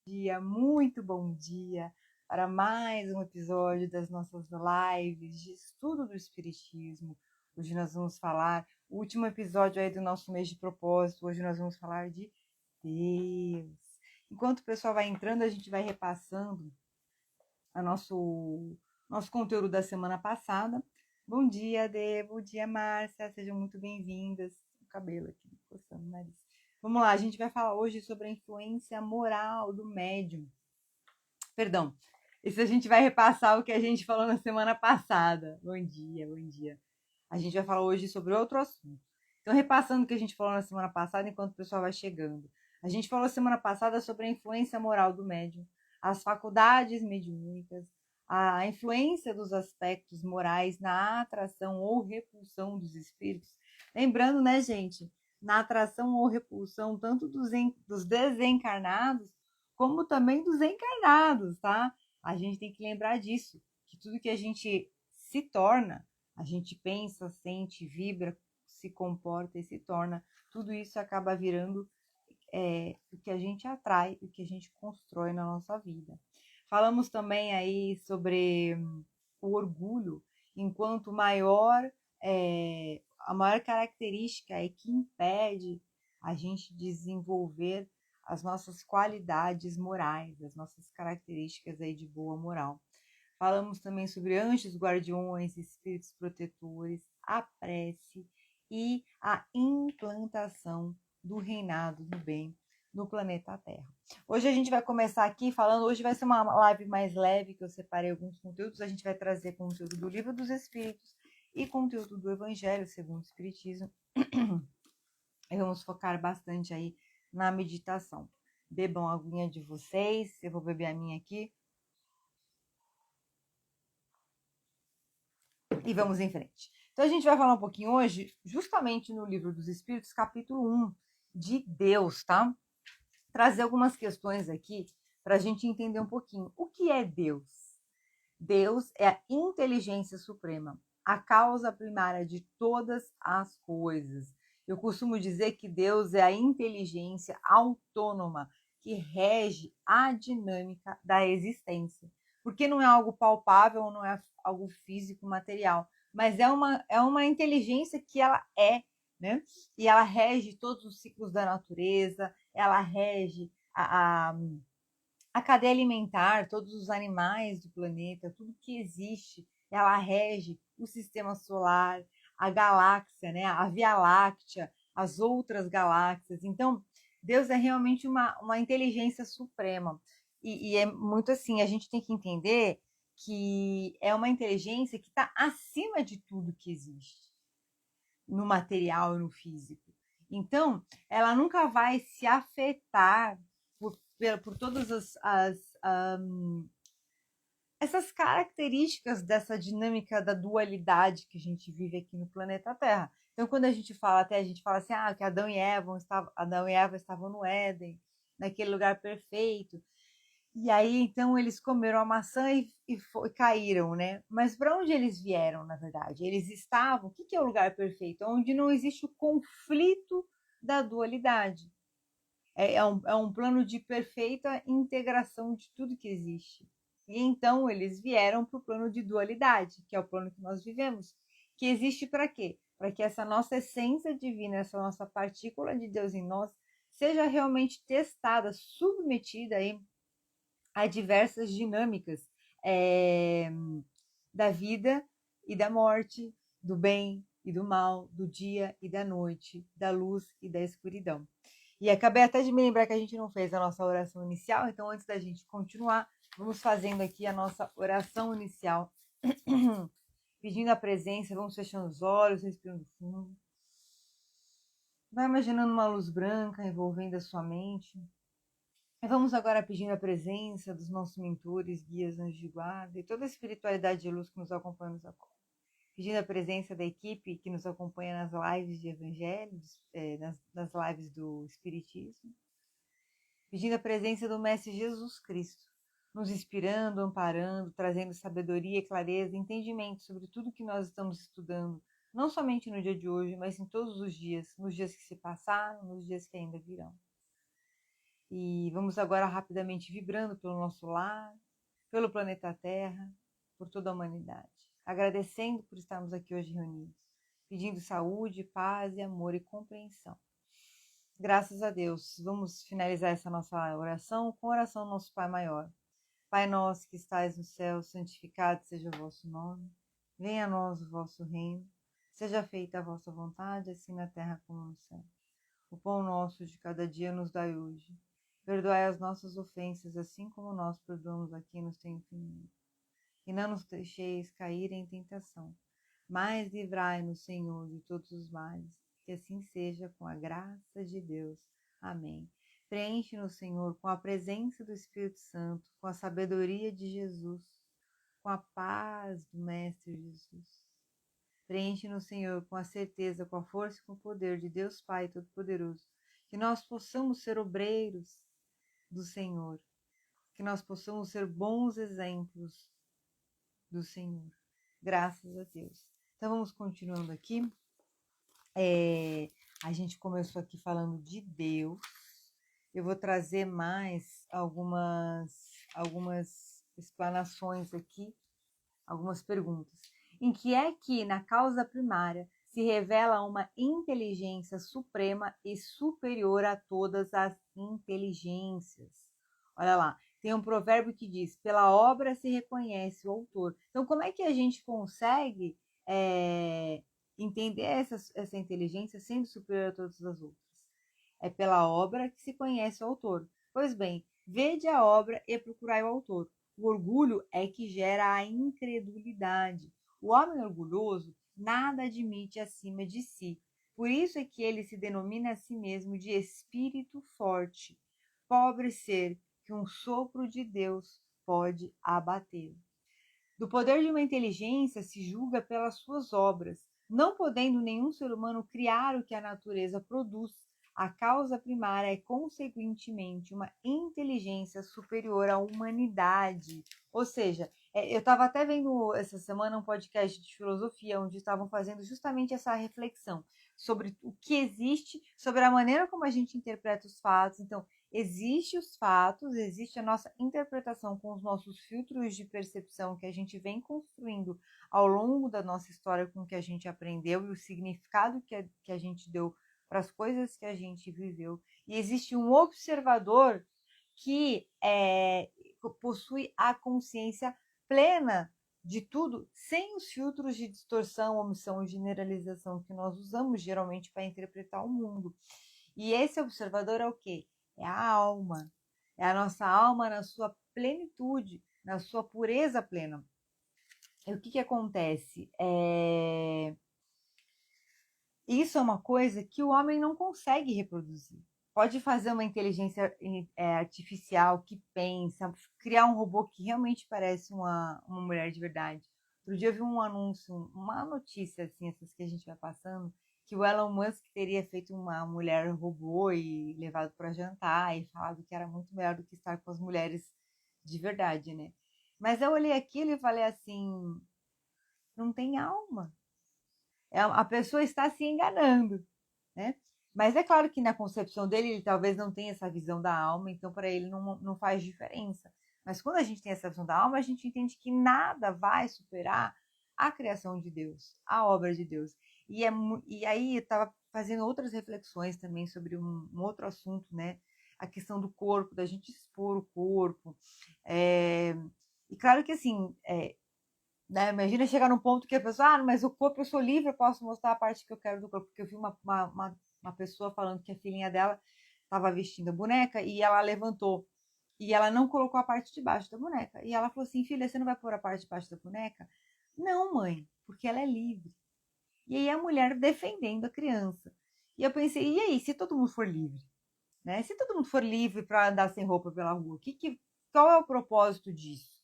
dia, muito bom dia para mais um episódio das nossas lives de estudo do Espiritismo. Hoje nós vamos falar, o último episódio aí do nosso mês de propósito, hoje nós vamos falar de Deus. Enquanto o pessoal vai entrando, a gente vai repassando o nosso conteúdo da semana passada. Bom dia, Dê, bom dia, Márcia, sejam muito bem-vindas. O cabelo aqui, coçando o nariz. Vamos lá, a gente vai falar hoje sobre a influência moral do médium. Perdão, isso a gente vai repassar o que a gente falou na semana passada. Bom dia, bom dia. A gente vai falar hoje sobre outro assunto. Então, repassando o que a gente falou na semana passada, enquanto o pessoal vai chegando. A gente falou semana passada sobre a influência moral do médium, as faculdades mediúnicas, a influência dos aspectos morais na atração ou repulsão dos espíritos. Lembrando, né, gente, na atração ou repulsão tanto dos desencarnados como também dos encarnados, tá? A gente tem que lembrar disso, que tudo que a gente se torna, a gente pensa, sente, vibra, se comporta e se torna, tudo isso acaba virando o que a gente atrai, o que a gente constrói na nossa vida. Falamos também aí sobre o orgulho, enquanto a maior característica é que impede a gente desenvolver as nossas qualidades morais, as nossas características aí de boa moral. Falamos também sobre anjos guardiões, espíritos protetores, a prece e a implantação do reinado do bem no planeta Terra. Hoje a gente vai começar aqui falando, hoje vai ser uma live mais leve, que eu separei alguns conteúdos, a gente vai trazer conteúdo do Livro dos Espíritos e conteúdo do Evangelho segundo o Espiritismo. E vamos focar bastante aí na meditação. Bebam a aguinha de vocês, eu vou beber a minha aqui. E vamos em frente. Então a gente vai falar um pouquinho hoje, justamente no Livro dos Espíritos, capítulo 1, de Deus, tá? Trazer algumas questões aqui para a gente entender um pouquinho. O que é Deus? Deus é a inteligência suprema, a causa primária de todas as coisas. Eu costumo dizer que Deus é a inteligência autônoma que rege a dinâmica da existência. Porque não é algo palpável, não é algo físico, material, mas é uma inteligência que ela é, né? E ela rege todos os ciclos da natureza, ela rege a cadeia alimentar, todos os animais do planeta, tudo que existe, ela rege o sistema solar, a galáxia, né? A Via Láctea, as outras galáxias. Então, Deus é realmente uma inteligência suprema. E é muito assim, a gente tem que entender que é uma inteligência que está acima de tudo que existe, no material e no físico. Então, ela nunca vai se afetar por todas essas características dessa dinâmica da dualidade que a gente vive aqui no planeta Terra. Então, quando a gente fala assim, que Adão e Eva estavam no Éden, naquele lugar perfeito. E aí, então, eles comeram a maçã e caíram, né? Mas para onde eles vieram, na verdade? Eles estavam, o que é o lugar perfeito? Onde não existe o conflito da dualidade. É um plano de perfeita integração de tudo que existe. E então eles vieram para o plano de dualidade, que é o plano que nós vivemos, que existe para quê? Para que essa nossa essência divina, essa nossa partícula de Deus em nós, seja realmente testada, submetida aí a diversas dinâmicas da vida e da morte, do bem e do mal, do dia e da noite, da luz e da escuridão. E acabei até de me lembrar que a gente não fez a nossa oração inicial, então antes da gente continuar, vamos fazendo aqui a nossa oração inicial, pedindo a presença, vamos fechando os olhos, respirando fundo. Vai imaginando uma luz branca envolvendo a sua mente. E vamos agora pedindo a presença dos nossos mentores, guias, anjos de guarda e toda a espiritualidade de luz que nos acompanha nos acolhe. Pedindo a presença da equipe que nos acompanha nas lives de Evangelho, nas lives do Espiritismo. Pedindo a presença do Mestre Jesus Cristo, nos inspirando, amparando, trazendo sabedoria, clareza, entendimento sobre tudo que nós estamos estudando, não somente no dia de hoje, mas em todos os dias, nos dias que se passaram, nos dias que ainda virão. E vamos agora rapidamente vibrando pelo nosso lar, pelo planeta Terra, por toda a humanidade. Agradecendo por estarmos aqui hoje reunidos, pedindo saúde, paz e amor e compreensão. Graças a Deus. Vamos finalizar essa nossa oração com a oração do nosso Pai Maior. Pai nosso que estais no céu, santificado seja o vosso nome. Venha a nós o vosso reino. Seja feita a vossa vontade, assim na terra como no céu. O pão nosso de cada dia nos dai hoje. Perdoai as nossas ofensas, assim como nós perdoamos a quem nos tem ofendido. E não nos deixeis cair em tentação, mas livrai-nos, Senhor, de todos os males. Que assim seja, com a graça de Deus. Amém. Preenche-nos, Senhor, com a presença do Espírito Santo, com a sabedoria de Jesus, com a paz do Mestre Jesus. Preenche-nos, Senhor, com a certeza, com a força e com o poder de Deus Pai Todo-Poderoso. Que nós possamos ser obreiros do Senhor. Que nós possamos ser bons exemplos do Senhor. Graças a Deus. Então vamos continuando aqui. A gente começou aqui falando de Deus. Eu vou trazer mais algumas explanações aqui, algumas perguntas. Em que é que, na causa primária, se revela uma inteligência suprema e superior a todas as inteligências? Olha lá, tem um provérbio que diz, pela obra se reconhece o autor. Então, como é que a gente consegue entender essa inteligência sendo superior a todas as outras? É pela obra que se conhece o autor. Pois bem, vede a obra e procurai o autor. O orgulho é que gera a incredulidade. O homem orgulhoso nada admite acima de si. Por isso é que ele se denomina a si mesmo de espírito forte. Pobre ser que um sopro de Deus pode abater. Do poder de uma inteligência se julga pelas suas obras, não podendo nenhum ser humano criar o que a natureza produz. A causa primária é, consequentemente, uma inteligência superior à humanidade. Ou seja, eu estava até vendo essa semana um podcast de filosofia, onde estavam fazendo justamente essa reflexão sobre o que existe, sobre a maneira como a gente interpreta os fatos. Então, existem os fatos, existe a nossa interpretação com os nossos filtros de percepção que a gente vem construindo ao longo da nossa história com o que a gente aprendeu e o significado que a gente deu para as coisas que a gente viveu. E existe um observador que possui a consciência plena de tudo, sem os filtros de distorção, omissão e generalização que nós usamos geralmente para interpretar o mundo. E esse observador é o quê? É a alma. É a nossa alma na sua plenitude, na sua pureza plena. E o que acontece? Isso é uma coisa que o homem não consegue reproduzir. Pode fazer uma inteligência artificial que pensa, criar um robô que realmente parece uma mulher de verdade. Outro dia eu vi um anúncio, uma notícia, assim, essas que a gente vai passando, que o Elon Musk teria feito uma mulher robô e levado para jantar e falado que era muito melhor do que estar com as mulheres de verdade, né? Mas eu olhei aquilo e falei assim, não tem alma. A pessoa está se enganando, né? Mas é claro que na concepção dele, ele talvez não tenha essa visão da alma, então para ele não faz diferença. Mas quando a gente tem essa visão da alma, a gente entende que nada vai superar a criação de Deus, a obra de Deus. E aí eu estava fazendo outras reflexões também sobre um outro assunto, né? A questão do corpo, da gente expor o corpo. E claro que assim, né? Imagina chegar num ponto que a pessoa, mas o corpo eu sou livre, eu posso mostrar a parte que eu quero do corpo. Porque eu vi uma pessoa falando que a filhinha dela estava vestindo a boneca e ela levantou e ela não colocou a parte de baixo da boneca. E ela falou assim, filha, você não vai pôr a parte de baixo da boneca? Não, mãe, porque ela é livre. E aí a mulher defendendo a criança. E eu pensei, e aí, se todo mundo for livre? Né? Se todo mundo for livre para andar sem roupa pela rua, qual é o propósito disso?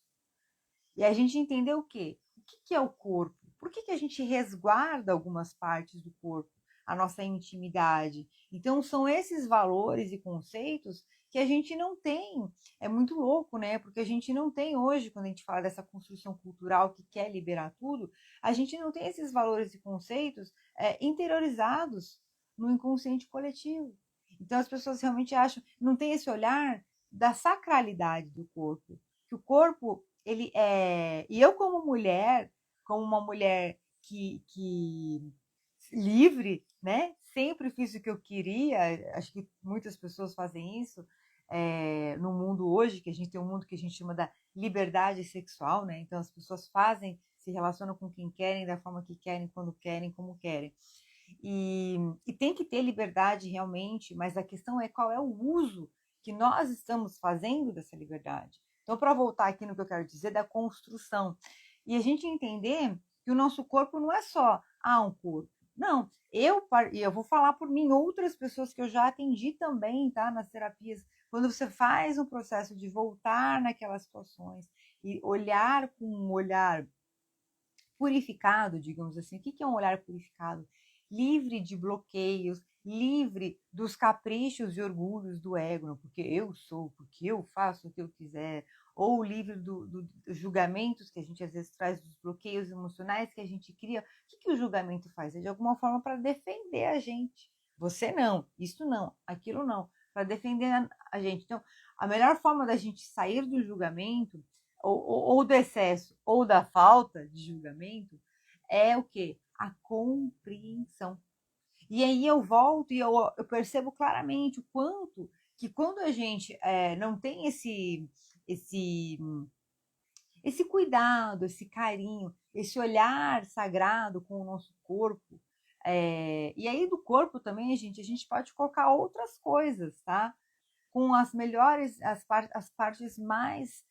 E a gente entendeu o quê? O que é o corpo? Por que a gente resguarda algumas partes do corpo? A nossa intimidade. Então, são esses valores e conceitos que a gente não tem. É muito louco, né? Porque a gente não tem hoje, quando a gente fala dessa construção cultural que quer liberar tudo, a gente não tem esses valores e conceitos interiorizados no inconsciente coletivo. Então as pessoas realmente acham, não tem esse olhar da sacralidade do corpo, que o corpo ele é, e eu como uma mulher que livre, né? Sempre fiz o que eu queria. Acho que muitas pessoas fazem isso no mundo hoje, que a gente tem um mundo que a gente chama da liberdade sexual, né? Então as pessoas fazem, se relacionam com quem querem, da forma que querem, quando querem, como querem. E tem que ter liberdade realmente, mas a questão é qual é o uso que nós estamos fazendo dessa liberdade. Então, para voltar aqui no que eu quero dizer da construção, e a gente entender que o nosso corpo não é só um corpo. Não, e eu vou falar por mim, outras pessoas que eu já atendi também, tá, nas terapias, quando você faz um processo de voltar naquelas situações e olhar com um olhar purificado, digamos assim. O que é um olhar purificado? Livre de bloqueios, livre dos caprichos e orgulhos do ego, não, porque eu sou, porque eu faço o que eu quiser, ou livre dos julgamentos que a gente às vezes traz, dos bloqueios emocionais que a gente cria. O que o julgamento faz? É de alguma forma para defender a gente. Você não, isso não, aquilo não, para defender a gente. Então, a melhor forma da gente sair do julgamento ou do excesso ou da falta de julgamento é o que? A compreensão. E aí eu volto e eu percebo claramente o quanto que quando a gente não tem esse cuidado, esse carinho, esse olhar sagrado com o nosso corpo, e aí do corpo também, a gente pode colocar outras coisas, tá? Com as melhores, as partes mais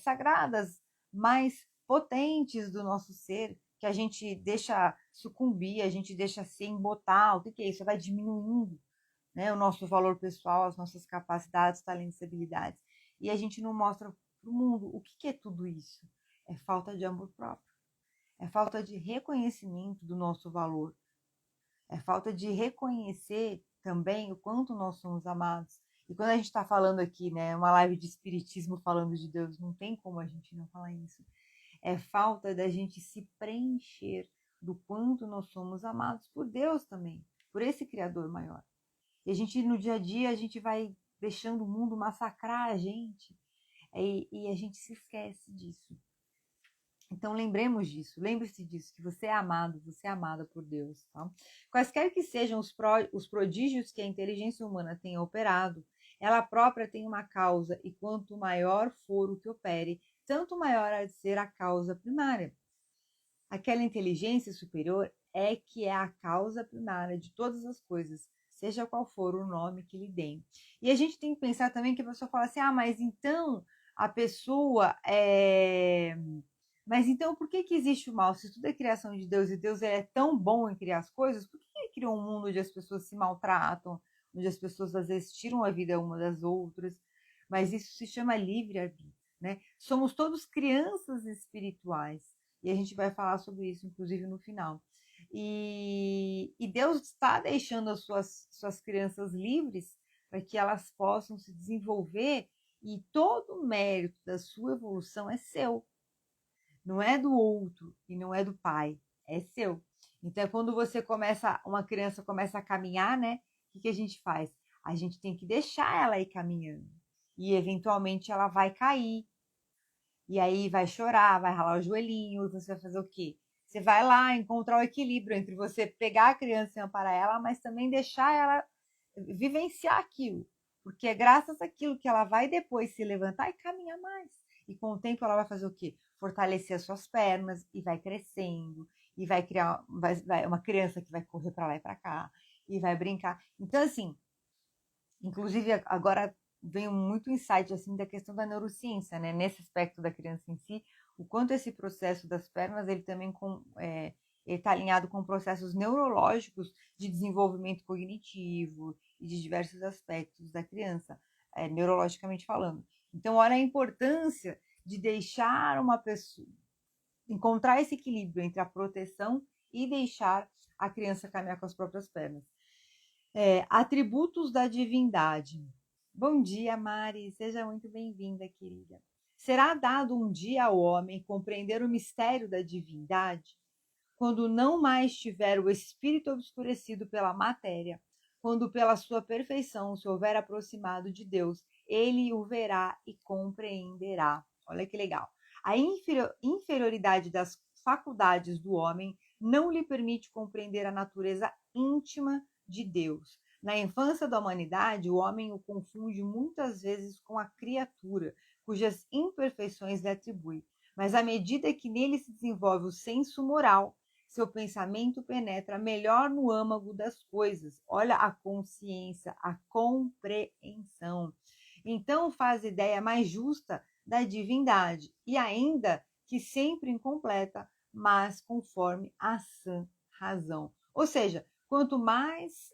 sagradas, mais potentes do nosso ser, que a gente deixa sucumbir, a gente deixa se embotar. O que é isso? Vai diminuindo, né, o nosso valor pessoal, as nossas capacidades, talentos e habilidades. E a gente não mostra para o mundo o que é tudo isso. É falta de amor próprio, é falta de reconhecimento do nosso valor, é falta de reconhecer também o quanto nós somos amados. E quando a gente está falando aqui, né, uma live de espiritismo falando de Deus, não tem como a gente não falar isso. É falta da gente se preencher do quanto nós somos amados por Deus também, por esse Criador maior. E a gente, no dia a dia, a gente vai deixando o mundo massacrar a gente e a gente se esquece disso. Então lembremos disso, lembre-se disso, que você é amado, você é amada por Deus. Tá? Quaisquer que sejam os prodígios que a inteligência humana tenha operado, ela própria tem uma causa, e quanto maior for o que opere, tanto maior há de ser a causa primária. Aquela inteligência superior é que é a causa primária de todas as coisas, seja qual for o nome que lhe deem. E a gente tem que pensar também que a pessoa fala assim, mas então a pessoa é... Mas então, por que existe o mal? Se tudo é criação de Deus e Deus é tão bom em criar as coisas, por que ele criou um mundo onde as pessoas se maltratam, onde as pessoas às vezes tiram a vida uma das outras? Mas isso se chama livre-arbítrio, né? Somos todos crianças espirituais. E a gente vai falar sobre isso, inclusive, no final. E Deus está deixando as suas crianças livres para que elas possam se desenvolver e todo o mérito da sua evolução é seu. Não é do outro e não é do pai, é seu. Então, quando uma criança começa a caminhar, né? O que a gente faz? A gente tem que deixar ela ir caminhando. E eventualmente ela vai cair. E aí vai chorar, vai ralar o joelhinho, e você vai fazer o quê? Você vai lá encontrar o equilíbrio entre você pegar a criança e amparar ela, mas também deixar ela vivenciar aquilo. Porque é graças àquilo que ela vai depois se levantar e caminhar mais. E com o tempo ela vai fazer o quê? Fortalecer as suas pernas e vai crescendo. E vai criar uma criança que vai correr para lá e para cá. E vai brincar. Então, assim, inclusive agora veio muito insight assim da questão da neurociência, né? Nesse aspecto da criança em si, o quanto esse processo das pernas ele também ele está alinhado com processos neurológicos de desenvolvimento cognitivo e de diversos aspectos da criança, neurologicamente falando. Então, olha a importância de deixar uma pessoa encontrar esse equilíbrio entre a proteção e deixar a criança caminhar com as próprias pernas. Atributos da divindade. Bom dia, Mari. Seja muito bem-vinda, querida. Será dado um dia ao homem compreender o mistério da divindade, quando não mais tiver o espírito obscurecido pela matéria, quando pela sua perfeição se houver aproximado de Deus, ele o verá e compreenderá. Olha que legal. A inferioridade das faculdades do homem não lhe permite compreender a natureza íntima de Deus. Na infância da humanidade, o homem o confunde muitas vezes com a criatura, cujas imperfeições lhe atribui. Mas à medida que nele se desenvolve o senso moral, seu pensamento penetra melhor no âmago das coisas. Olha a consciência, a compreensão. Então faz ideia mais justa da divindade, e ainda que sempre incompleta, mas conforme a sã razão. Ou seja, quanto mais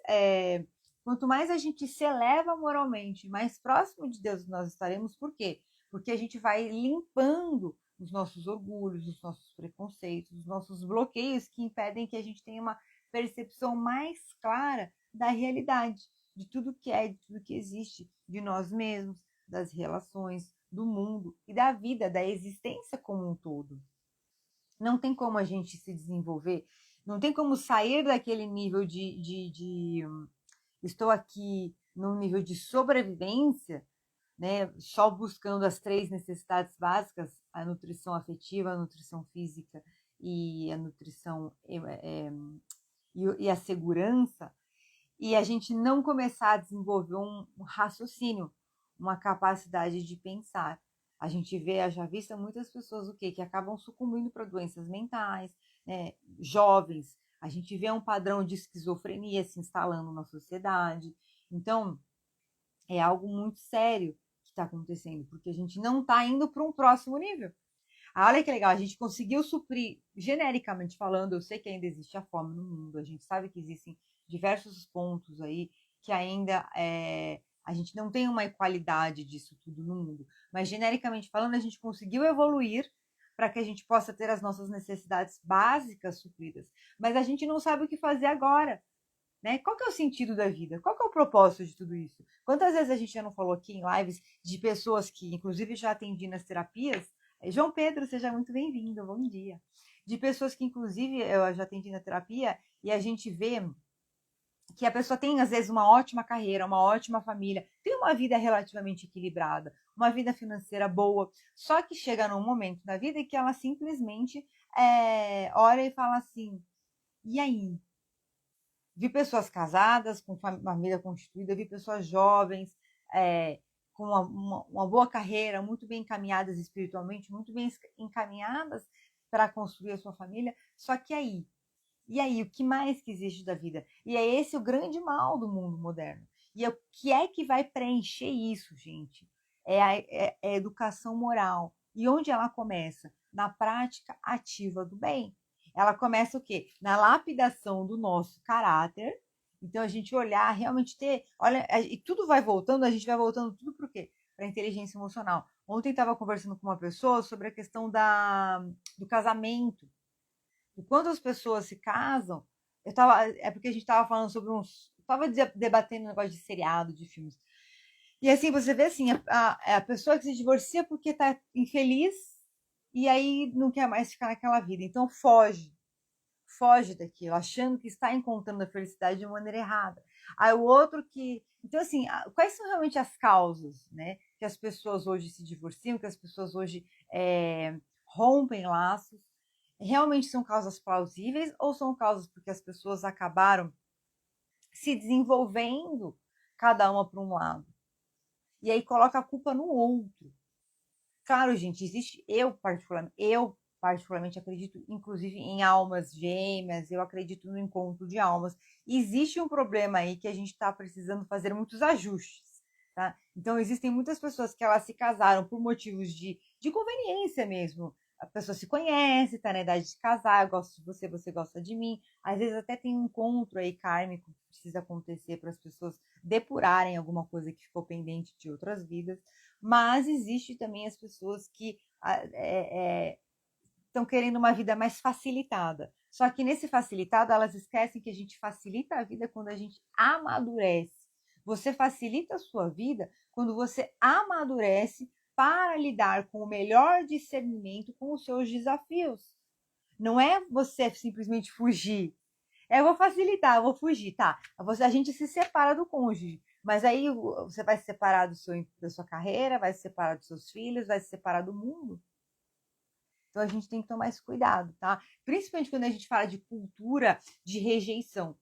a gente se eleva moralmente, mais próximo de Deus nós estaremos. Por quê? Porque a gente vai limpando os nossos orgulhos, os nossos preconceitos, os nossos bloqueios que impedem que a gente tenha uma percepção mais clara da realidade, de tudo que é, de tudo que existe, de nós mesmos, das relações, do mundo e da vida, da existência como um todo. Não tem como a gente se desenvolver, não tem como sair daquele nível de estou aqui num nível de sobrevivência, né, só buscando as 3 necessidades básicas, a nutrição afetiva, a nutrição física e a nutrição e a segurança, e a gente não começar a desenvolver um raciocínio, uma capacidade de pensar. A gente vê, haja vista, muitas pessoas o quê? Que acabam sucumbindo para doenças mentais, né? Jovens. A gente vê um padrão de esquizofrenia se instalando na sociedade. Então, é algo muito sério que está acontecendo, porque a gente não está indo para um próximo nível. Olha que legal, a gente conseguiu suprir, genericamente falando, eu sei que ainda existe a fome no mundo, a gente sabe que existem diversos pontos aí que ainda a gente não tem uma equalidade disso tudo no mundo, mas genericamente falando, a gente conseguiu evoluir para que a gente possa ter as nossas necessidades básicas supridas, mas a gente não sabe o que fazer agora, né? Qual que é o sentido da vida? Qual que é o propósito de tudo isso? Quantas vezes a gente já não falou aqui em lives de pessoas que, inclusive, já atendi nas terapias? João Pedro, seja muito bem-vindo, bom dia. De pessoas que, inclusive, eu já atendi na terapia e a gente vê que a pessoa tem, às vezes, uma ótima carreira, uma ótima família, tem uma vida relativamente equilibrada, uma vida financeira boa, só que chega num momento da vida que ela simplesmente olha e fala assim, e aí? Vi pessoas casadas, com família constituída, vi pessoas jovens, com uma boa carreira, muito bem encaminhadas espiritualmente, muito bem encaminhadas para construir a sua família. Só que aí, e aí, o que mais que existe da vida? E é esse o grande mal do mundo moderno. E o que é que vai preencher isso, gente? É a educação moral. E onde ela começa? Na prática ativa do bem. Ela começa o quê? Na lapidação do nosso caráter. Então, a gente olhar, realmente ter... Olha, e tudo vai voltando, a gente vai voltando tudo para o quê? Para a inteligência emocional. Ontem estava conversando com uma pessoa sobre a questão do casamento. E quando as pessoas se casam, é porque a gente estava falando sobre estava debatendo um negócio de seriado, de filmes. E assim, você vê assim, a pessoa que se divorcia porque está infeliz e aí não quer mais ficar naquela vida. Então foge daquilo, achando que está encontrando a felicidade de maneira errada. Aí o outro que... Então, assim, quais são realmente as causas, né? Que as pessoas hoje se divorciam, que as pessoas hoje rompem laços? Realmente são causas plausíveis ou são causas porque as pessoas acabaram se desenvolvendo cada uma para um lado? E aí coloca a culpa no outro. Claro, gente, existe... Eu particularmente acredito, inclusive, em almas gêmeas, eu acredito no encontro de almas. Existe um problema aí que a gente está precisando fazer muitos ajustes, tá? Então, existem muitas pessoas que elas se casaram por motivos de conveniência mesmo. A pessoa se conhece, tá na idade de casar, eu gosto de você, você gosta de mim. Às vezes até tem um encontro aí kármico que precisa acontecer para as pessoas depurarem alguma coisa que ficou pendente de outras vidas. Mas existe também as pessoas que estão querendo uma vida mais facilitada. Só que nesse facilitado, elas esquecem que a gente facilita a vida quando a gente amadurece. Você facilita a sua vida quando você amadurece para lidar com o melhor discernimento com os seus desafios. Não é você simplesmente fugir. Eu vou facilitar, eu vou fugir, tá? A gente se separa do cônjuge, mas aí você vai se separar da sua carreira, vai se separar dos seus filhos, vai se separar do mundo. Então a gente tem que tomar esse cuidado, tá? Principalmente quando a gente fala de cultura de rejeição.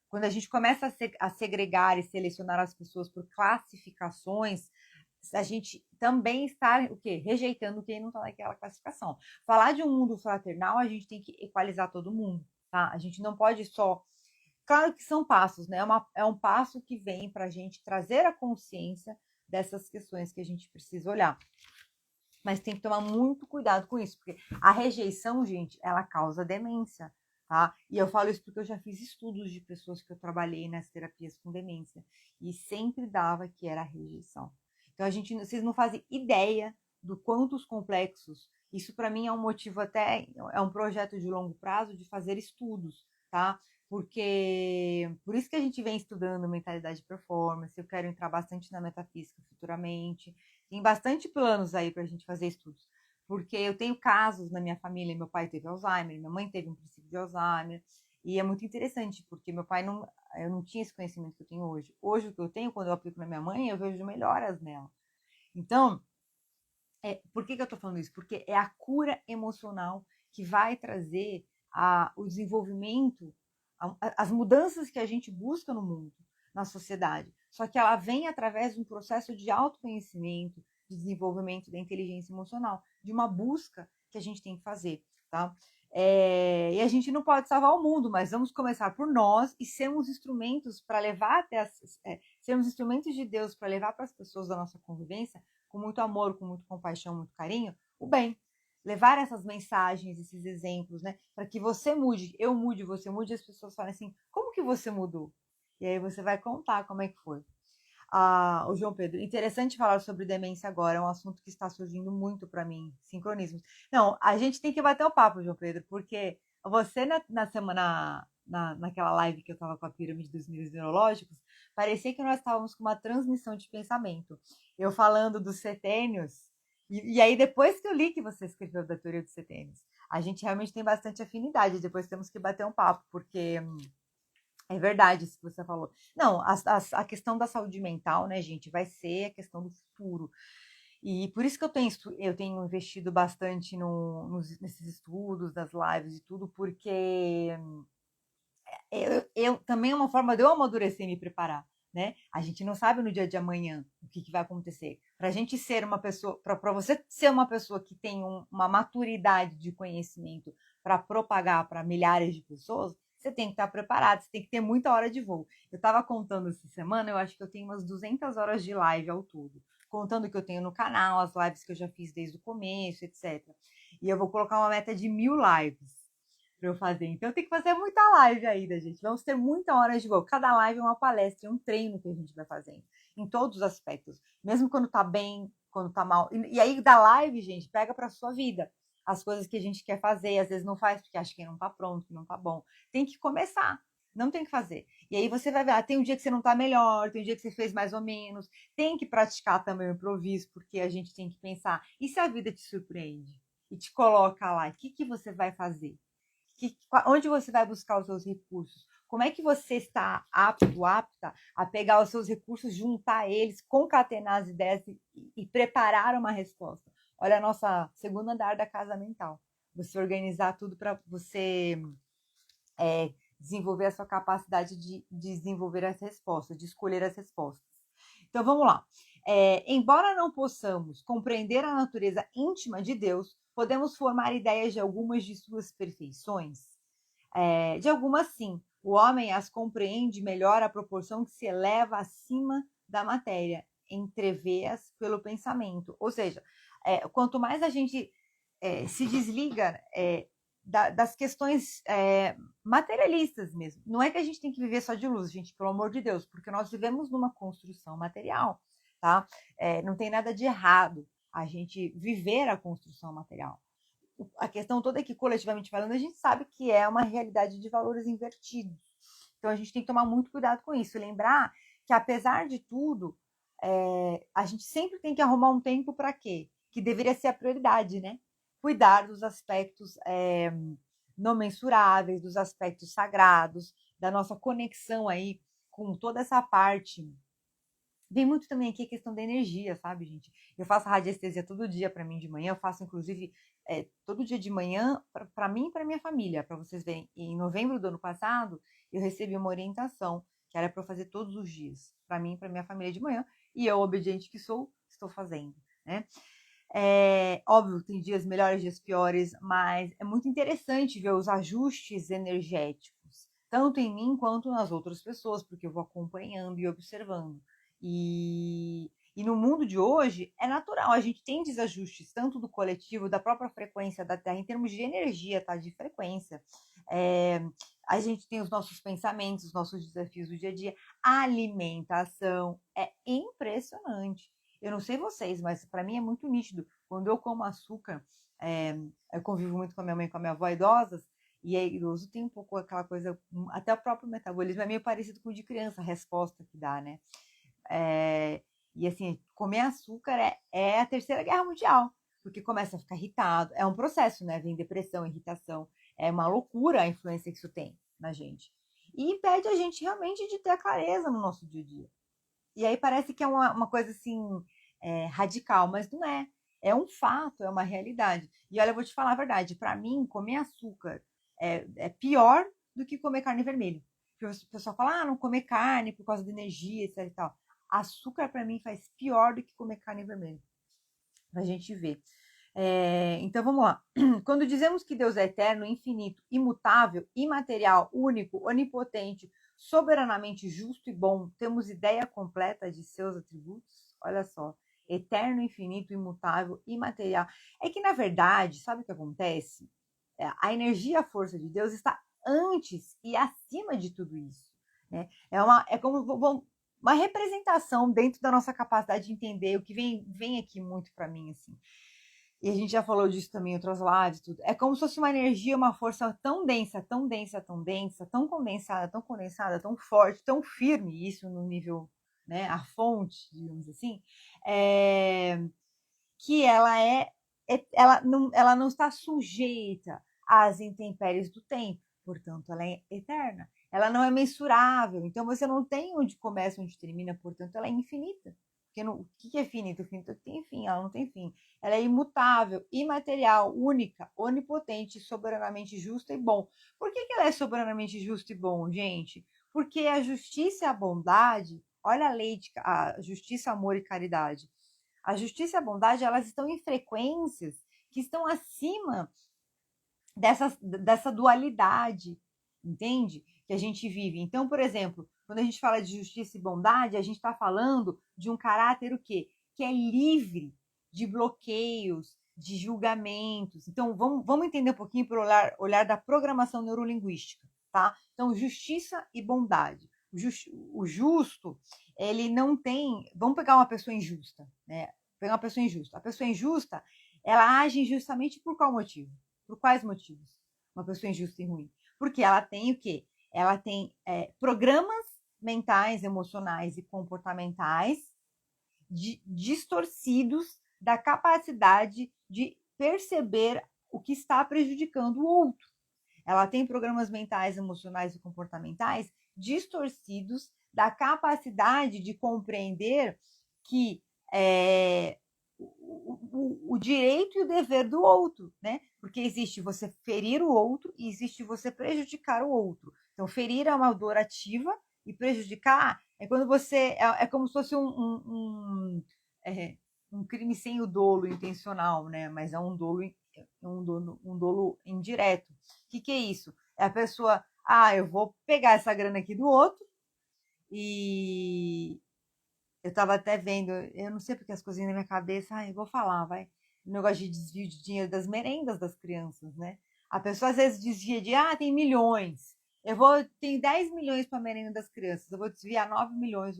Quando a gente começa a segregar e selecionar as pessoas por classificações, a gente também está o quê? Rejeitando quem não está naquela classificação. Falar de um mundo fraternal, a gente tem que equalizar todo mundo, tá? A gente não pode só. Claro que são passos, né? É um passo que vem para a gente trazer a consciência dessas questões que a gente precisa olhar. Mas tem que tomar muito cuidado com isso, porque a rejeição, gente, ela causa demência, tá? E eu falo isso porque eu já fiz estudos de pessoas que eu trabalhei nas terapias com demência e sempre dava que era a rejeição. Então vocês não fazem ideia do quantos complexos. Isso para mim é um motivo até, é um projeto de longo prazo de fazer estudos, tá? Porque por isso que a gente vem estudando mentalidade de performance, eu quero entrar bastante na metafísica futuramente. Tem bastante planos aí para a gente fazer estudos, porque eu tenho casos na minha família, meu pai teve Alzheimer, minha mãe teve um princípio de Alzheimer, e é muito interessante, porque meu pai não, eu não tinha esse conhecimento que eu tenho hoje. Hoje o que eu tenho, quando eu aplico na minha mãe, eu vejo melhoras nela. Então, por que eu estou falando isso? Porque é a cura emocional que vai trazer o desenvolvimento, as mudanças que a gente busca no mundo, na sociedade. Só que ela vem através de um processo de autoconhecimento, de desenvolvimento da inteligência emocional, de uma busca que a gente tem que fazer, tá? E a gente não pode salvar o mundo, mas vamos começar por nós e sermos instrumentos para levar sermos instrumentos de Deus para levar para as pessoas da nossa convivência com muito amor, com muito compaixão, muito carinho, o bem. Levar essas mensagens, esses exemplos, né? Para que você mude, eu mude, você mude, as pessoas falem assim, como que você mudou? E aí você vai contar como é que foi. O João Pedro, interessante falar sobre demência agora, é um assunto que está surgindo muito para mim, sincronismos. Não, a gente tem que bater o papo, João Pedro, porque você na semana, naquela live que eu estava com a pirâmide dos níveis neurológicos, parecia que nós estávamos com uma transmissão de pensamento. Eu falando dos setênios, e aí depois que eu li que você escreveu da teoria dos setênios, a gente realmente tem bastante afinidade, depois temos que bater um papo, porque é verdade isso que você falou. Não, a questão da saúde mental, né, gente, vai ser a questão do futuro. E por isso que eu tenho investido bastante nesses estudos, das lives e tudo, porque também é uma forma de eu amadurecer e me preparar, né? A gente não sabe no dia de amanhã o que vai acontecer. Para a gente ser uma pessoa, para você ser uma pessoa que tem uma maturidade de conhecimento para propagar para milhares de pessoas, você tem que estar preparado, você tem que ter muita hora de voo. Eu estava contando essa semana, eu acho que eu tenho umas 200 horas de live ao todo, contando o que eu tenho no canal, as lives que eu já fiz desde o começo, etc. E eu vou colocar uma meta de 1000 lives para eu fazer. Então tem que fazer muita live ainda, gente. Vamos ter muita hora de voo. Cada live é uma palestra, é um treino que a gente vai fazendo, em todos os aspectos. Mesmo quando tá bem, quando tá mal. E aí da live, gente, pega para sua vida. As coisas que a gente quer fazer, às vezes não faz porque acha que não tá pronto, que não tá bom. Tem que começar. Não tem que fazer. E aí você vai ver, tem um dia que você não tá melhor, tem um dia que você fez mais ou menos. Tem que praticar também o improviso, porque a gente tem que pensar. E se a vida te surpreende? E te coloca lá, o que você vai fazer? Onde você vai buscar os seus recursos? Como é que você está apto, apta a pegar os seus recursos, juntar eles, concatenar as ideias e preparar uma resposta? Olha a nossa segundo andar da casa mental. Você organizar tudo para você desenvolver a sua capacidade de desenvolver as respostas, de escolher as respostas. Então vamos lá. Embora não possamos compreender a natureza íntima de Deus, podemos formar ideias de algumas de suas perfeições. De algumas, sim. O homem as compreende melhor à proporção que se eleva acima da matéria, entrevê-as pelo pensamento. Ou seja, quanto mais a gente se desliga das questões materialistas mesmo. Não é que a gente tem que viver só de luz, gente, pelo amor de Deus, porque nós vivemos numa construção material, tá? Não tem nada de errado a gente viver a construção material. A questão toda é que, coletivamente falando, a gente sabe que é uma realidade de valores invertidos. Então, a gente tem que tomar muito cuidado com isso. Lembrar que, apesar de tudo, a gente sempre tem que arrumar um tempo para quê? Que deveria ser a prioridade, né? Cuidar dos aspectos não mensuráveis, dos aspectos sagrados, da nossa conexão aí com toda essa parte. Vem muito também aqui a questão da energia, sabe, gente? Eu faço radiestesia todo dia para mim de manhã, eu faço inclusive todo dia de manhã para mim e para minha família, para vocês verem. E em novembro do ano passado, eu recebi uma orientação que era para eu fazer todos os dias, para mim e para minha família de manhã, e eu, obediente que sou, estou fazendo, né? Óbvio, tem dias melhores, dias piores, mas é muito interessante ver os ajustes energéticos, tanto em mim quanto nas outras pessoas, porque eu vou acompanhando e observando. E no mundo de hoje é natural, a gente tem desajustes tanto do coletivo, da própria frequência da Terra, em termos de energia, tá? De frequência. É, a gente tem os nossos pensamentos, os nossos desafios do dia a dia. A alimentação é impressionante. Eu não sei vocês, mas para mim é muito nítido. Quando eu como açúcar, eu convivo muito com a minha mãe e com a minha avó idosas, e é idoso tem um pouco aquela coisa, até o próprio metabolismo é meio parecido com o de criança, a resposta que dá, né? E assim, comer açúcar é a terceira guerra mundial, porque começa a ficar irritado. É um processo, né? Vem depressão, irritação. É uma loucura a influência que isso tem na gente. E impede a gente realmente de ter a clareza no nosso dia a dia. E aí parece que é uma coisa assim, radical, mas não é. É um fato, é uma realidade. E olha, eu vou te falar a verdade: para mim, comer açúcar é pior do que comer carne vermelha. Porque o pessoal fala, não comer carne por causa da energia, etc e tal. Açúcar, para mim, faz pior do que comer carne vermelha. Pra gente ver. Então vamos lá. Quando dizemos que Deus é eterno, infinito, imutável, imaterial, único, onipotente, soberanamente justo e bom, temos ideia completa de seus atributos? Olha só. Eterno, infinito, imutável, imaterial. É que, na verdade, sabe o que acontece? A energia e a força de Deus está antes e acima de tudo isso. Né? É como uma representação dentro da nossa capacidade de entender o que vem aqui muito para mim, assim. E a gente já falou disso também em outras lives, tudo. É como se fosse uma energia, uma força tão densa, tão densa, tão densa, tão condensada, tão forte, tão firme, isso no nível, né, a fonte, digamos assim, que ela não está sujeita às intempéries do tempo, portanto, ela é eterna. Ela não é mensurável, então você não tem onde começa, onde termina, portanto, ela é infinita. Porque o que é finito? O finito tem fim, ela não tem fim. Ela é imutável, imaterial, única, onipotente, soberanamente justa e bom. Por que ela é soberanamente justa e bom, gente? Porque a justiça e a bondade, olha a lei de a justiça, amor e caridade. A justiça e a bondade, elas estão em frequências que estão acima dessa dualidade, entende? Que a gente vive. Então, por exemplo, quando a gente fala de justiça e bondade, a gente está falando de um caráter o quê? Que é livre de bloqueios, de julgamentos. Então, vamos entender um pouquinho pelo olhar da programação neurolinguística, tá? Então, justiça e bondade. O justo, ele não tem. Vamos pegar uma pessoa injusta, né? Pegar uma pessoa injusta. A pessoa injusta, ela age injustamente por qual motivo? Por quais motivos? Uma pessoa injusta e ruim. Porque ela tem o quê? Ela tem programas mentais, emocionais e comportamentais distorcidos da capacidade de perceber o que está prejudicando o outro. Ela tem programas mentais, emocionais e comportamentais distorcidos da capacidade de compreender que o direito e o dever do outro, né? Porque existe você ferir o outro e existe você prejudicar o outro. Então, ferir é uma dor ativa e prejudicar é quando você. É como se fosse um crime sem o dolo intencional, né? Mas é um dolo indireto. O que é isso? É a pessoa, eu vou pegar essa grana aqui do outro e eu tava até vendo, eu não sei porque as coisinhas na minha cabeça, eu vou falar, vai. O negócio de desvio de dinheiro das merendas das crianças, né? A pessoa às vezes desvia tem milhões. Tem 10 milhões para merenda das crianças, eu vou desviar 9 milhões,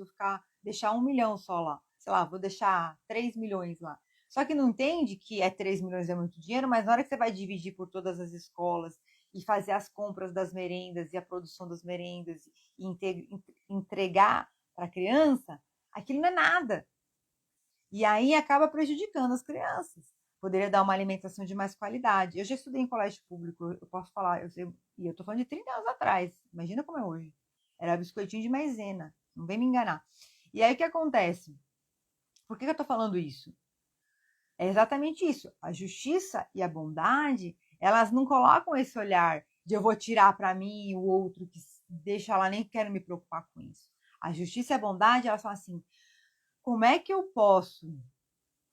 deixar 1 milhão só lá. Sei lá, vou deixar 3 milhões lá. Só que não entende que 3 milhões é muito dinheiro, mas na hora que você vai dividir por todas as escolas e fazer as compras das merendas e a produção das merendas e entregar para a criança, aquilo não é nada. E aí acaba prejudicando as crianças. poderia dar uma alimentação de mais qualidade. Eu já estudei em colégio público, eu posso falar, e eu tô falando de 30 anos atrás, imagina como é hoje. Era biscoitinho de maisena, não vem me enganar. E aí o que acontece? Por que eu tô falando isso? É exatamente isso. A justiça e a bondade, elas não colocam esse olhar de eu vou tirar para mim o outro que deixa lá, nem quero me preocupar com isso. A justiça e a bondade, elas são assim, como é que eu posso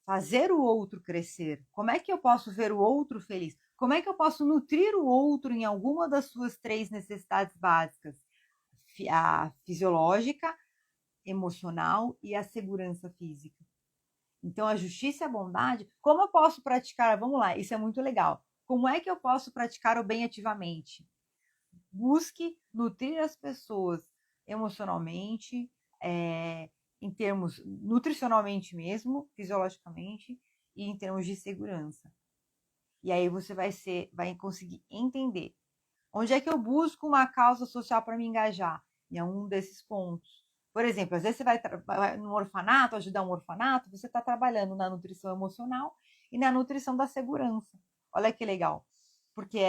fazer o outro crescer? Como é que eu posso ver o outro feliz? Como é que eu posso nutrir o outro em alguma das suas 3 necessidades básicas? A fisiológica, emocional e a segurança física. Então, a justiça e a bondade, como eu posso praticar? Vamos lá, isso é muito legal. Como é que eu posso praticar o bem ativamente? Busque nutrir as pessoas emocionalmente, em termos nutricionalmente mesmo, fisiologicamente e em termos de segurança. E aí você vai conseguir entender onde é que eu busco uma causa social para me engajar. Em um desses pontos. Por exemplo, às vezes você vai num orfanato, ajudar um orfanato, você está trabalhando na nutrição emocional e na nutrição da segurança. Olha que legal. Porque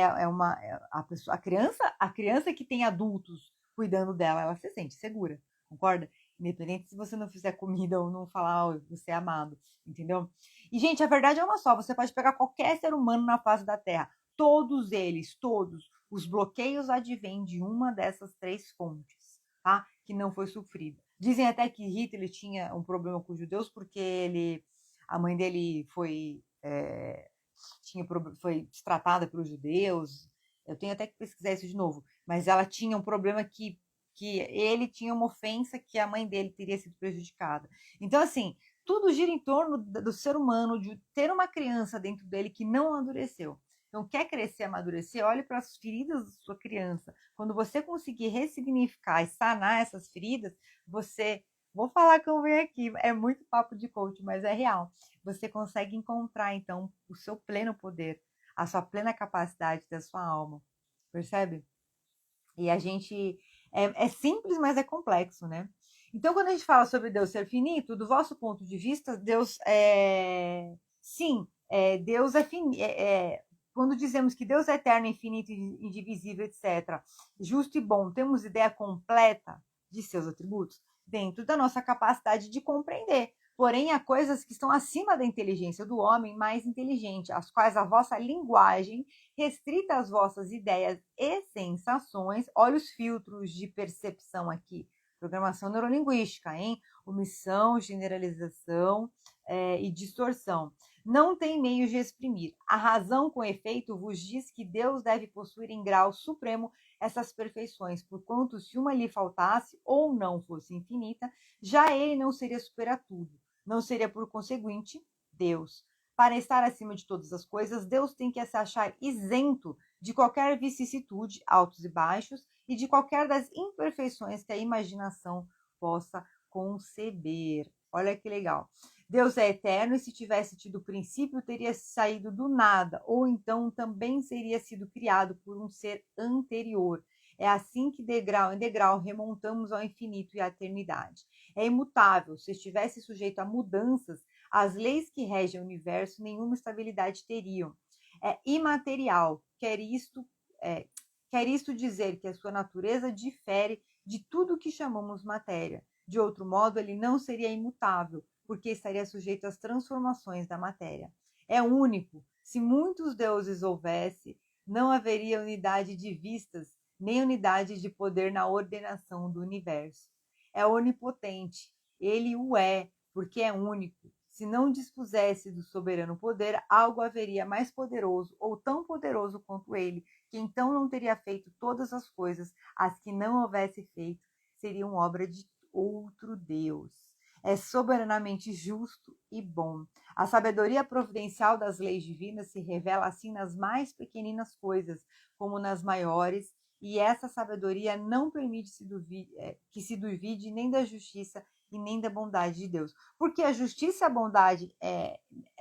a criança que tem adultos cuidando dela, ela se sente segura, concorda? Independente se você não fizer comida ou não falar, oh, você é amado, entendeu? E, gente, a verdade é uma só: você pode pegar qualquer ser humano na face da Terra, todos eles, todos, os bloqueios advêm de uma dessas 3 fontes, tá? Que não foi sofrida. Dizem até que Hitler tinha um problema com os judeus porque a mãe dele foi destratada pelos judeus. Eu tenho até que pesquisar isso de novo, mas ela tinha um problema que ele tinha uma ofensa que a mãe dele teria sido prejudicada. Então, assim, tudo gira em torno do ser humano, de ter uma criança dentro dele que não amadureceu. Então, quer crescer, amadurecer, olhe para as feridas da sua criança. Quando você conseguir ressignificar e sanar essas feridas, você... Vou falar como vem aqui, é muito papo de coach, mas é real. Você consegue encontrar, então, o seu pleno poder, a sua plena capacidade da sua alma. Percebe? E a gente... É simples, mas é complexo, né? Então, quando a gente fala sobre Deus ser finito, do vosso ponto de vista, Deus é... Sim, Deus é finito. Quando dizemos que Deus é eterno, infinito, indivisível, etc., justo e bom, temos ideia completa de seus atributos dentro da nossa capacidade de compreender. Porém, há coisas que estão acima da inteligência do homem mais inteligente, as quais a vossa linguagem, restrita às vossas ideias e sensações, olha os filtros de percepção aqui, programação neurolinguística, hein? Omissão, generalização e distorção. Não tem meios de exprimir. A razão, com efeito, vos diz que Deus deve possuir em grau supremo essas perfeições, porquanto se uma lhe faltasse ou não fosse infinita, já ele não seria superior a tudo. Não seria, por conseguinte, Deus. Para estar acima de todas as coisas, Deus tem que se achar isento de qualquer vicissitude, altos e baixos, e de qualquer das imperfeições que a imaginação possa conceber. Olha que legal. Deus é eterno e se tivesse tido princípio, teria saído do nada, ou então também seria sido criado por um ser anterior. É assim que, degrau em degrau, remontamos ao infinito e à eternidade. É imutável. Se estivesse sujeito a mudanças, as leis que regem o universo nenhuma estabilidade teriam. É imaterial. Quer isto dizer que a sua natureza difere de tudo que chamamos matéria. De outro modo, ele não seria imutável, porque estaria sujeito às transformações da matéria. É único. Se muitos deuses houvesse, não haveria unidade de vistas, nem unidade de poder na ordenação do universo. É onipotente. Ele o é, porque é único. Se não dispusesse do soberano poder, algo haveria mais poderoso ou tão poderoso quanto ele, que então não teria feito todas as coisas, as que não houvesse feito seriam obra de outro Deus. É soberanamente justo e bom. A sabedoria providencial das leis divinas se revela assim nas mais pequeninas coisas, como nas maiores, e essa sabedoria não permite que se duvide nem da justiça e nem da bondade de Deus. Porque a justiça e a bondade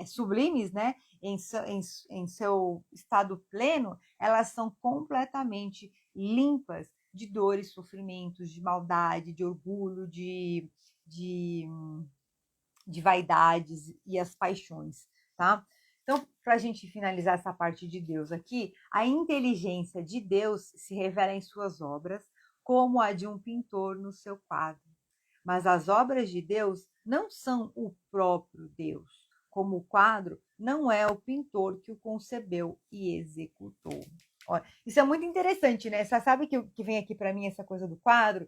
sublimes, né, em seu estado pleno, elas são completamente limpas de dores, sofrimentos, de maldade, de orgulho, de vaidades e as paixões, tá? Então, para a gente finalizar essa parte de Deus aqui, a inteligência de Deus se revela em suas obras, como a de um pintor no seu quadro. Mas as obras de Deus não são o próprio Deus, como o quadro não é o pintor que o concebeu e executou. Olha, isso é muito interessante, né? Você sabe que vem aqui para mim essa coisa do quadro?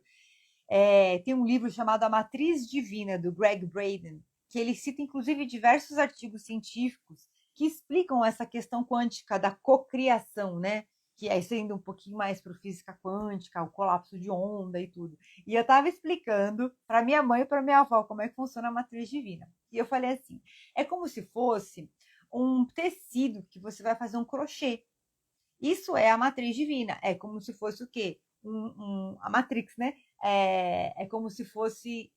Tem um livro chamado A Matriz Divina, do Greg Braden, que ele cita inclusive diversos artigos científicos que explicam essa questão quântica da cocriação, né? Que é sendo um pouquinho mais para física quântica, o colapso de onda e tudo. E eu estava explicando para minha mãe e para minha avó como é que funciona a matriz divina. E eu falei assim: é como se fosse um tecido que você vai fazer um crochê. Isso é a matriz divina. É como se fosse o quê? A Matrix, né? É como se fosse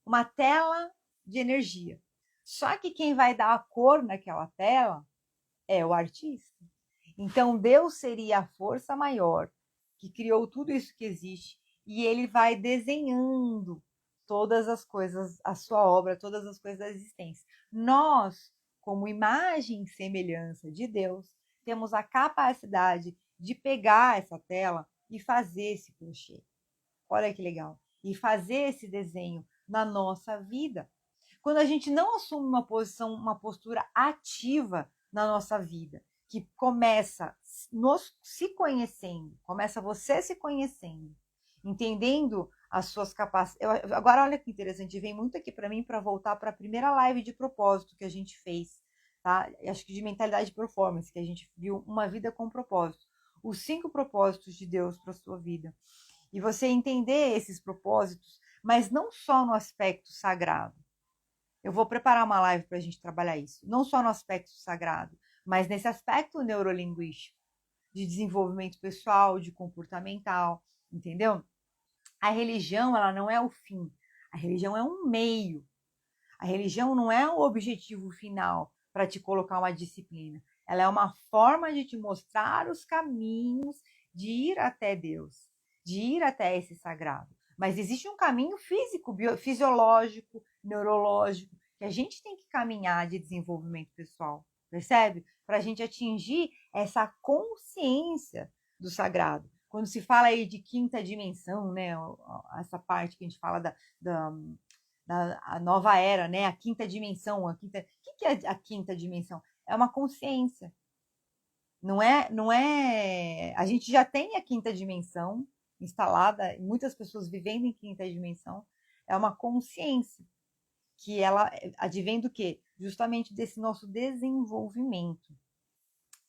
uma tela de energia. Só que quem vai dar a cor naquela tela é o artista. Então, Deus seria a força maior que criou tudo isso que existe e ele vai desenhando todas as coisas, a sua obra, todas as coisas da existência. Nós, como imagem e semelhança de Deus, temos a capacidade de pegar essa tela e fazer esse crochê. Olha que legal. E fazer esse desenho na nossa vida. Quando a gente não assume uma posição, uma postura ativa na nossa vida, que começa se conhecendo, começa você se conhecendo, entendendo as suas capacidades. Agora, olha que interessante, vem muito aqui para mim para voltar para a primeira live de propósito que a gente fez, tá? Acho que de mentalidade de performance, que a gente viu uma vida com propósito. Os 5 propósitos de Deus para a sua vida. E você entender esses propósitos, mas não só no aspecto sagrado. Eu vou preparar uma live para a gente trabalhar isso. Não só no aspecto sagrado, mas nesse aspecto neurolinguístico, de desenvolvimento pessoal, de comportamental, entendeu? A religião, ela não é o fim. A religião é um meio. A religião não é o objetivo final para te colocar uma disciplina. Ela é uma forma de te mostrar os caminhos de ir até Deus, de ir até esse sagrado. Mas existe um caminho físico, fisiológico, neurológico, que a gente tem que caminhar de desenvolvimento pessoal, percebe? Para a gente atingir essa consciência do sagrado. Quando se fala aí de quinta dimensão, né, essa parte que a gente fala da nova era, né, a quinta dimensão, o que é a quinta dimensão? É uma consciência. Não é, a gente já tem a quinta dimensão instalada, muitas pessoas vivendo em quinta dimensão, é uma consciência que ela advém do quê? Justamente desse nosso desenvolvimento.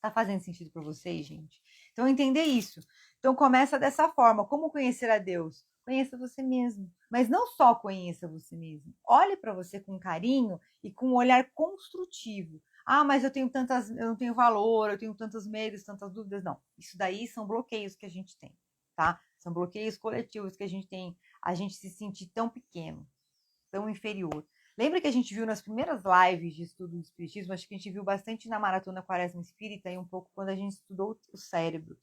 Tá fazendo sentido para vocês, gente? Então, entender isso. Então, começa dessa forma. Como conhecer a Deus? Conheça você mesmo. Mas não só conheça você mesmo. Olhe para você com carinho e com um olhar construtivo. Ah, mas eu não tenho valor, eu tenho tantos medos, tantas dúvidas. Não. Isso daí são bloqueios que a gente tem, tá? São bloqueios coletivos que a gente tem. A gente se sentir tão pequeno, tão inferior. Lembra que a gente viu nas primeiras lives de estudo do espiritismo, acho que a gente viu bastante na Maratona Quaresma Espírita e um pouco quando a gente estudou o cérebro.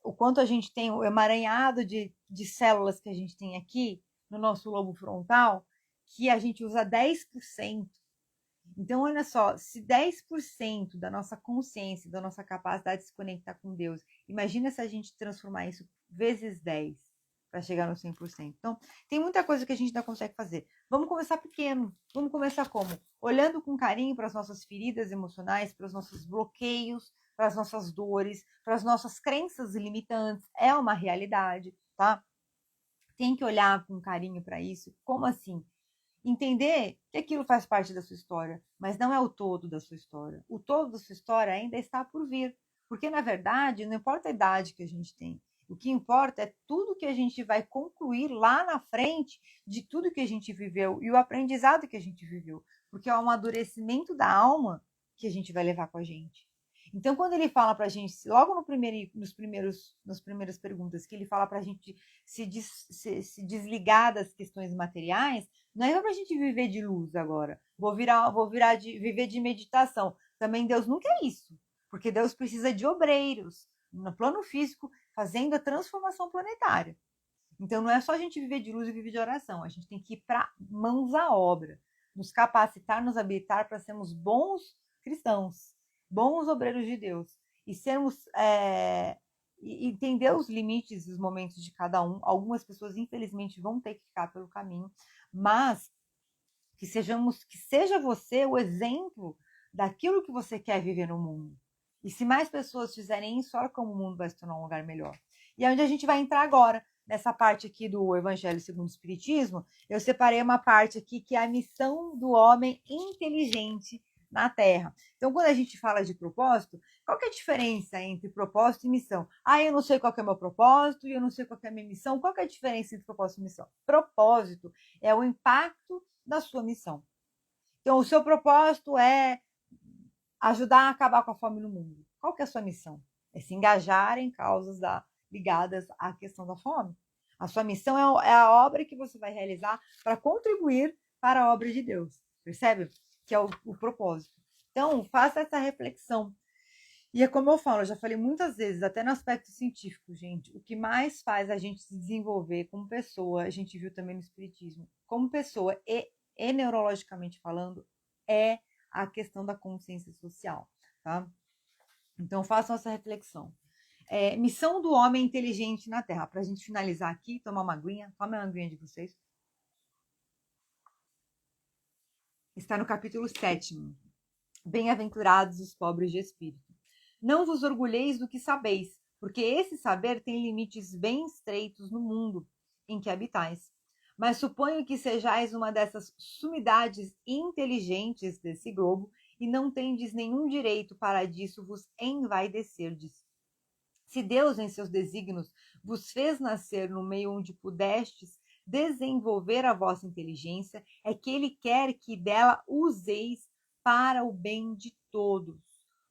O quanto a gente tem o emaranhado de células que a gente tem aqui no nosso lobo frontal, que a gente usa 10%. Então, olha só, se 10% da nossa consciência, da nossa capacidade de se conectar com Deus, imagina se a gente transformar isso vezes 10 para chegar no 100%. Então, tem muita coisa que a gente ainda consegue fazer. Vamos começar pequeno. Vamos começar como? Olhando com carinho para as nossas feridas emocionais, para os nossos bloqueios, para as nossas dores, para as nossas crenças limitantes. É uma realidade, tá? Tem que olhar com carinho para isso. Como assim? Entender que aquilo faz parte da sua história, mas não é o todo da sua história. O todo da sua história ainda está por vir. Porque, na verdade, não importa a idade que a gente tem. O que importa é tudo que a gente vai concluir lá na frente de tudo que a gente viveu e o aprendizado que a gente viveu. Porque é o amadurecimento da alma que a gente vai levar com a gente. Então, quando ele fala para a gente, logo nas primeiras perguntas, que ele fala para a gente se desligar das questões materiais, não é para a gente viver de luz agora. Vou viver de meditação. Também Deus não quer isso, porque Deus precisa de obreiros no plano físico fazendo a transformação planetária. Então, não é só a gente viver de luz e viver de oração, a gente tem que ir para mãos à obra. nos capacitar, nos habilitar para sermos bons cristãos, bons obreiros de Deus, e sermos e entender os limites e os momentos de cada um. Algumas pessoas, infelizmente, vão ter que ficar pelo caminho, mas que seja você o exemplo daquilo que você quer viver no mundo. E se mais pessoas fizerem isso, olha como o mundo vai se tornar um lugar melhor. E é onde a gente vai entrar agora, nessa parte aqui do Evangelho segundo o Espiritismo. Eu separei uma parte aqui que é a missão do homem inteligente na Terra. Então, quando a gente fala de propósito, qual que é a diferença entre propósito e missão? Ah, eu não sei qual que é o meu propósito e eu não sei qual que é a minha missão. Qual que é a diferença entre propósito e missão? Propósito é o impacto da sua missão. Então, o seu propósito é ajudar a acabar com a fome no mundo. Qual que é a sua missão? É se engajar em causas ligadas à questão da fome. A sua missão é a obra que você vai realizar para contribuir para a obra de Deus. Percebe? Que é o propósito. Então, faça essa reflexão. E é como eu falo, eu já falei muitas vezes, até no aspecto científico, gente, o que mais faz a gente se desenvolver como pessoa, a gente viu também no Espiritismo, como pessoa e neurologicamente falando, é a questão da consciência social, tá? Então, façam essa reflexão. Missão do homem inteligente na Terra. Para a gente finalizar aqui, tomar uma aguinha. Toma uma aguinha de vocês. Está no capítulo 7º. Bem-aventurados os pobres de espírito. Não vos orgulheis do que sabeis, porque esse saber tem limites bem estreitos no mundo em que habitais. Mas suponho que sejais uma dessas sumidades inteligentes desse globo e não tendes nenhum direito para disso vos envaidecerdes. Se Deus, em seus desígnios, vos fez nascer no meio onde pudestes desenvolver a vossa inteligência, é que Ele quer que dela useis para o bem de todos,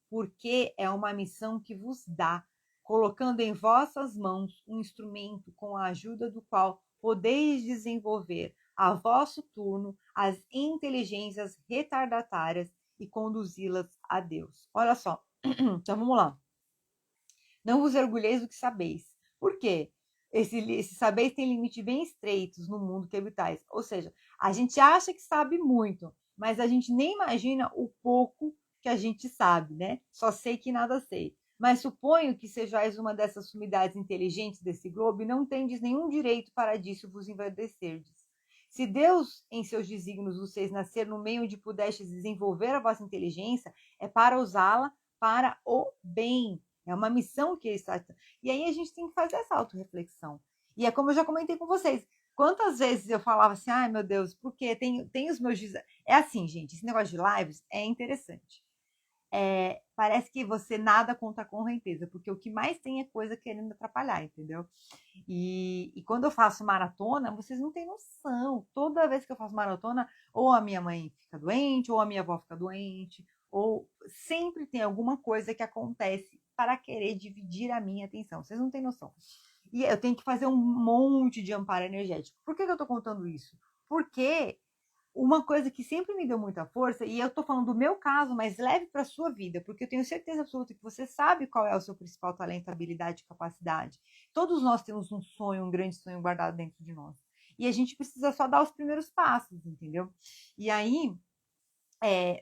porque é uma missão que vos dá, colocando em vossas mãos um instrumento com a ajuda do qual podeis desenvolver a vosso turno as inteligências retardatárias e conduzi-las a Deus. Olha só, então vamos lá. Não vos orgulheis do que sabeis. Por quê? Esse saber tem limites bem estreitos no mundo que habitais. Ou seja, a gente acha que sabe muito, mas a gente nem imagina o pouco que a gente sabe, né? Só sei que nada sei. Mas suponho que sejais uma dessas sumidades inteligentes desse globo e não tendes nenhum direito para disso vos envadecerdes. Se Deus, em seus desígnios, vos fez nascer no meio onde pudestes desenvolver a vossa inteligência, é para usá-la para o bem. É uma missão que ele está. E aí a gente tem que fazer essa autorreflexão. E é como eu já comentei com vocês. Quantas vezes eu falava assim, ai meu Deus, porque tem os meus. É assim, gente, esse negócio de lives é interessante. Parece que você nada contra a correnteza, porque o que mais tem é coisa querendo atrapalhar, entendeu? E quando eu faço maratona, vocês não têm noção. Toda vez que eu faço maratona, ou a minha mãe fica doente, ou a minha avó fica doente, ou sempre tem alguma coisa que acontece para querer dividir a minha atenção. Vocês não têm noção. E eu tenho que fazer um monte de amparo energético. Por que eu tô contando isso? Porque uma coisa que sempre me deu muita força, e eu tô falando do meu caso, mas leve para sua vida, porque eu tenho certeza absoluta que você sabe qual é o seu principal talento, habilidade e capacidade. Todos nós temos um sonho, um grande sonho guardado dentro de nós. E a gente precisa só dar os primeiros passos, entendeu? E aí,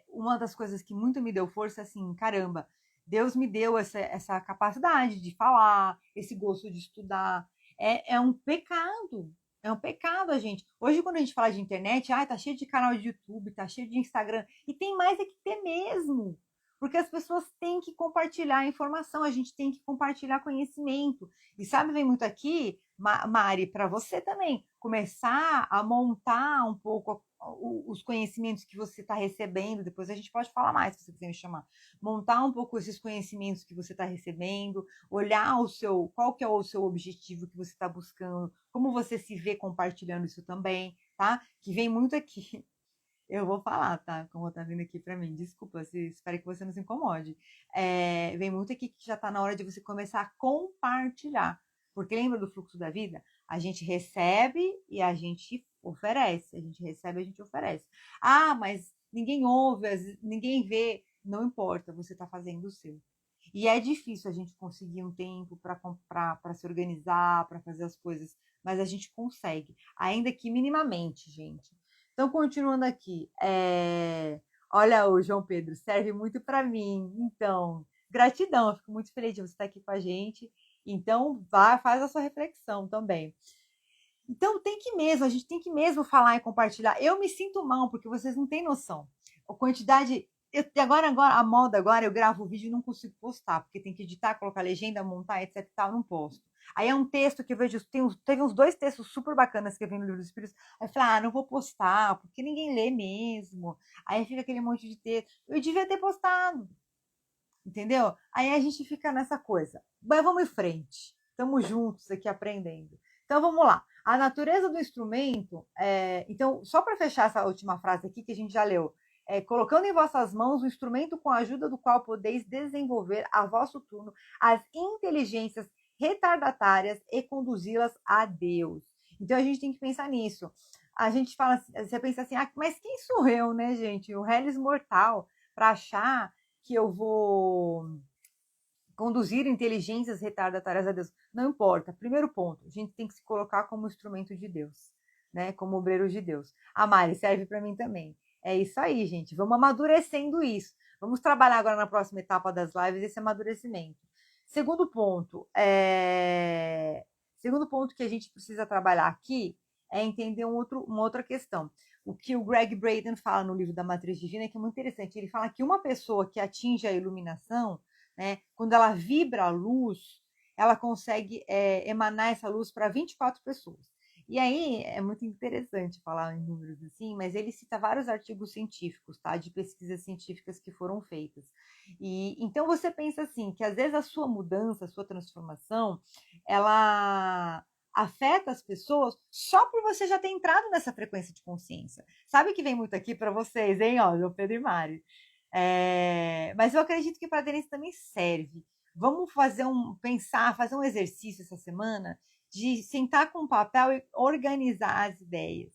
uma das coisas que muito me deu força, assim, caramba, Deus me deu essa capacidade de falar, esse gosto de estudar. É um pecado. É um pecado a gente. Hoje, quando a gente fala de internet, tá cheio de canal de YouTube, tá cheio de Instagram. E tem mais é que ter mesmo. Porque as pessoas têm que compartilhar informação, a gente tem que compartilhar conhecimento. E sabe, vem muito aqui, Mari, para você também, começar a montar um pouco os conhecimentos que você está recebendo, depois a gente pode falar mais se você quiser me chamar, montar um pouco esses conhecimentos que você está recebendo, olhar qual que é o seu objetivo que você está buscando, como você se vê compartilhando isso também, tá? Que vem muito aqui. Eu vou falar, tá? Como tá vindo aqui para mim. Desculpa, espero que você não se incomode. Vem muito aqui que já está na hora de você começar a compartilhar. Porque lembra do fluxo da vida? A gente recebe e a gente oferece. A gente recebe e a gente oferece. Ah, mas ninguém ouve, ninguém vê. Não importa, você está fazendo o seu. E é difícil a gente conseguir um tempo para se organizar, para fazer as coisas, mas a gente consegue, ainda que minimamente, gente. Então, continuando aqui, olha, o João Pedro, serve muito para mim. Então, gratidão, eu fico muito feliz de você estar aqui com a gente. Então, faz a sua reflexão também. Então, a gente tem que mesmo falar e compartilhar. Eu me sinto mal, porque vocês não têm noção. A quantidade. Agora, a moda agora, eu gravo o vídeo e não consigo postar, porque tem que editar, colocar legenda, montar, etc e tal, não posto. Aí é um texto que eu vejo, teve uns 2 textos super bacanas que eu vi no Livro dos Espíritos. Aí eu falei, não vou postar, porque ninguém lê mesmo. Aí fica aquele monte de texto. Eu devia ter postado, entendeu? Aí a gente fica nessa coisa. Mas vamos em frente. Estamos juntos aqui aprendendo. Então vamos lá. A natureza do instrumento. Então, só para fechar essa última frase aqui que a gente já leu. Colocando em vossas mãos o instrumento com a ajuda do qual podeis desenvolver a vosso turno as inteligências retardatárias e conduzi-las a Deus. Então a gente tem que pensar nisso. A gente fala, você pensa assim, mas quem sou eu, né, gente? O réis mortal, para achar que eu vou conduzir inteligências retardatárias a Deus. Não importa. Primeiro ponto, a gente tem que se colocar como instrumento de Deus, né? Como obreiro de Deus. A Mari serve para mim também. É isso aí, gente. Vamos amadurecendo isso. Vamos trabalhar agora na próxima etapa das lives esse amadurecimento. Segundo ponto que a gente precisa trabalhar aqui é entender uma outra questão. O que o Greg Braden fala no livro da Matriz Divina, que é muito interessante. Ele fala que uma pessoa que atinge a iluminação, né, quando ela vibra a luz, ela consegue emanar essa luz para 24 pessoas. E aí é muito interessante falar em números assim, mas ele cita vários artigos científicos, tá, de pesquisas científicas que foram feitas. E então você pensa assim, que às vezes a sua mudança, a sua transformação, ela afeta as pessoas só por você já ter entrado nessa frequência de consciência. Sabe que vem muito aqui para vocês, hein, ó, João Pedro e Mari? Mas eu acredito que para a Denise também serve. Vamos fazer fazer um exercício essa semana de sentar com um papel e organizar as ideias,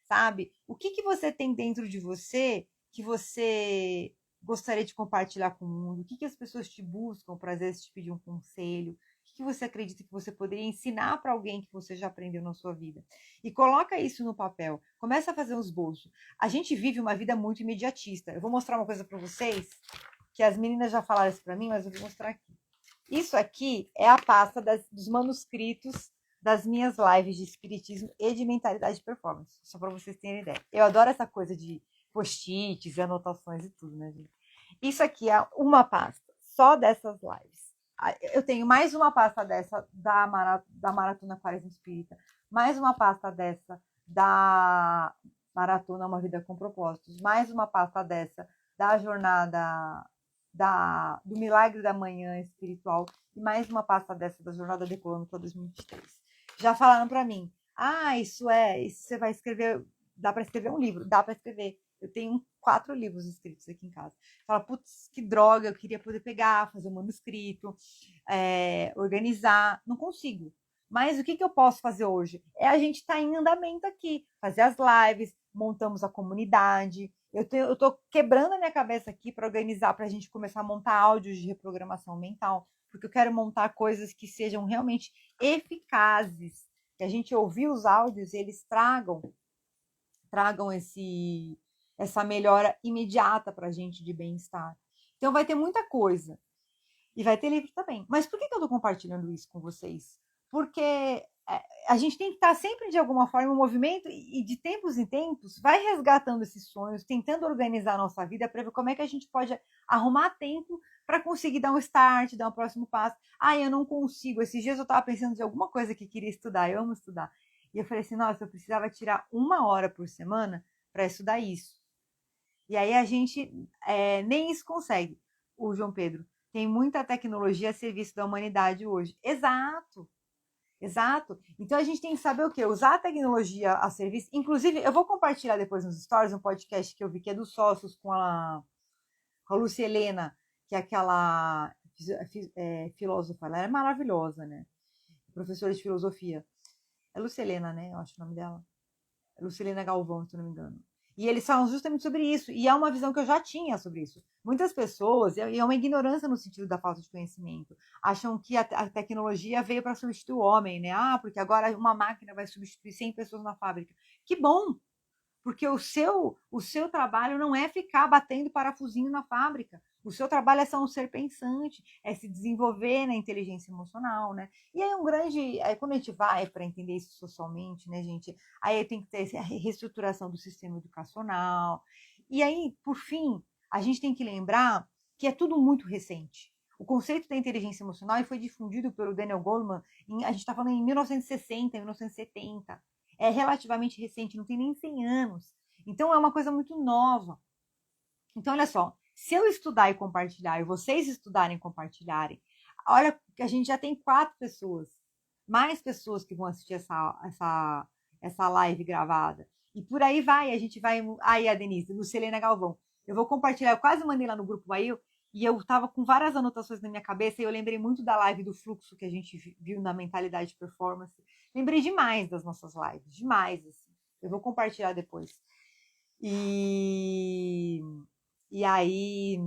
sabe? O que você tem dentro de você que você gostaria de compartilhar com o mundo? O que as pessoas te buscam para, às vezes, te pedir um conselho? O que você acredita que você poderia ensinar para alguém que você já aprendeu na sua vida? E coloca isso no papel. Começa a fazer um esboço. A gente vive uma vida muito imediatista. Eu vou mostrar uma coisa para vocês, que as meninas já falaram isso para mim, mas eu vou mostrar aqui. Isso aqui é a pasta dos manuscritos das minhas lives de espiritismo e de mentalidade de performance. Só para vocês terem ideia. Eu adoro essa coisa de post-its e anotações e tudo, né, gente? Isso aqui é uma pasta só dessas lives. Eu tenho mais uma pasta dessa da Maratona Quaresma Espírita, mais uma pasta dessa da Maratona Uma Vida com Propósitos, mais uma pasta dessa da jornada do Milagre da Manhã Espiritual e mais uma pasta dessa da Jornada Decolônica 2023. Já falaram para mim, isso você vai escrever, dá para escrever um livro? Dá para escrever. Eu tenho 4 livros escritos aqui em casa. Fala, putz, que droga, eu queria poder pegar, fazer um manuscrito, organizar. Não consigo. Mas o que eu posso fazer hoje? A gente estar em andamento aqui, fazer as lives, montamos a comunidade. Eu estou quebrando a minha cabeça aqui para organizar, para a gente começar a montar áudios de reprogramação mental, porque eu quero montar coisas que sejam realmente eficazes, que a gente ouvir os áudios, eles tragam essa melhora imediata para a gente de bem-estar. Então vai ter muita coisa. E vai ter livro também. Mas por que eu estou compartilhando isso com vocês? Porque a gente tem que estar sempre, de alguma forma, em movimento e de tempos em tempos vai resgatando esses sonhos, tentando organizar a nossa vida para ver como é que a gente pode arrumar tempo para conseguir dar um start, dar um próximo passo. Eu não consigo. Esses dias eu estava pensando de alguma coisa que queria estudar, eu amo estudar. E eu falei assim, nossa, eu precisava tirar 1 hora por semana para estudar isso. E aí a gente nem isso consegue. O João Pedro, tem muita tecnologia a serviço da humanidade hoje. Exato. Então a gente tem que saber o quê? Usar a tecnologia a serviço. Inclusive, eu vou compartilhar depois nos stories um podcast que eu vi que é dos sócios com a Lúcia Helena, que é aquela filósofa. Ela é maravilhosa, né? Professora de filosofia. É Lúcia Helena, né? Eu acho o nome dela. É Lucilena Galvão, se não me engano. E eles falam justamente sobre isso. E é uma visão que eu já tinha sobre isso. Muitas pessoas, e é uma ignorância no sentido da falta de conhecimento, acham que a tecnologia veio para substituir o homem, né? Porque agora uma máquina vai substituir 100 pessoas na fábrica. Que bom! porque o seu trabalho não é ficar batendo parafusinho na fábrica. O seu trabalho é ser um ser pensante, é se desenvolver na inteligência emocional, né? E aí quando a gente vai para entender isso socialmente, né, gente, aí tem que ter a reestruturação do sistema educacional. E aí, por fim, a gente tem que lembrar que é tudo muito recente. O conceito da inteligência emocional foi difundido pelo Daniel Goleman, a gente está falando em 1960, 1970. É relativamente recente, não tem nem 100 anos. Então, é uma coisa muito nova. Então, olha só, se eu estudar e compartilhar, e vocês estudarem e compartilharem, olha que a gente já tem 4 pessoas, mais pessoas que vão assistir essa live gravada. E por aí vai, a gente vai. Aí, a Denise, Lucilena Galvão. Eu vou compartilhar, eu quase mandei lá no grupo aí, e eu estava com várias anotações na minha cabeça, e eu lembrei muito da live do fluxo que a gente viu na Mentalidade Performance. Lembrei demais das nossas lives, demais. Assim. Eu vou compartilhar depois. E aí.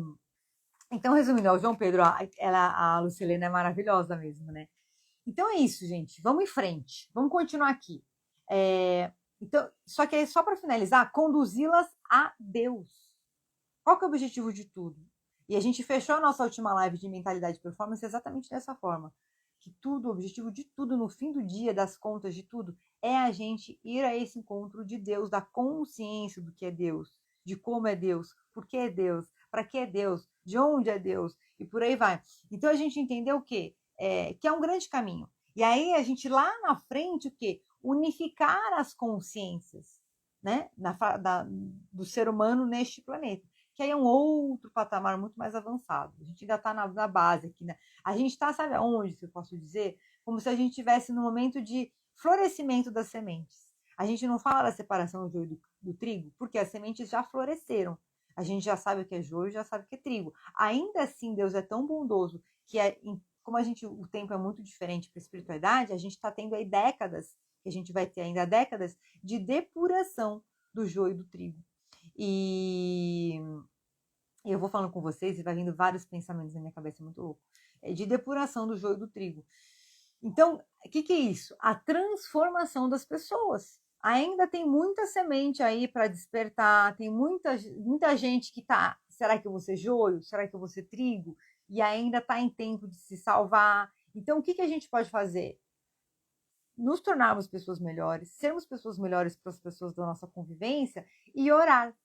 Então, resumindo, o João Pedro, a Lucilena é maravilhosa mesmo, né? Então é isso, gente. Vamos em frente. Vamos continuar aqui. Então, só que só para finalizar, conduzi-las a Deus. Qual que é o objetivo de tudo? E a gente fechou a nossa última live de mentalidade e performance exatamente dessa forma. Que tudo, o objetivo de tudo, no fim do dia, das contas de tudo, é a gente ir a esse encontro de Deus, da consciência do que é Deus, de como é Deus, por que é Deus, para que é Deus, de onde é Deus, e por aí vai. Então a gente entendeu o quê? Que é um grande caminho. E aí a gente lá na frente, o quê? Unificar as consciências, né? Do ser humano neste planeta. Que aí é um outro patamar muito mais avançado. A gente ainda está na base aqui, né? A gente está, sabe aonde, se eu posso dizer? Como se a gente estivesse no momento de florescimento das sementes. A gente não fala da separação do joio do trigo, porque as sementes já floresceram. A gente já sabe o que é joio, já sabe o que é trigo. Ainda assim, Deus é tão bondoso que, como o tempo é muito diferente para a espiritualidade, a gente está tendo aí décadas, que a gente vai ter ainda décadas, de depuração do joio do trigo. E eu vou falando com vocês e vai vindo vários pensamentos na minha cabeça, muito louco. De depuração do joio do trigo. Então, o que é isso? A transformação das pessoas. Ainda tem muita semente aí para despertar, tem muita gente que está, será que eu vou ser joio? Será que eu vou ser trigo? E ainda está em tempo de se salvar. Então, o que a gente pode fazer? Nos tornarmos pessoas melhores, sermos pessoas melhores para as pessoas da nossa convivência e orar.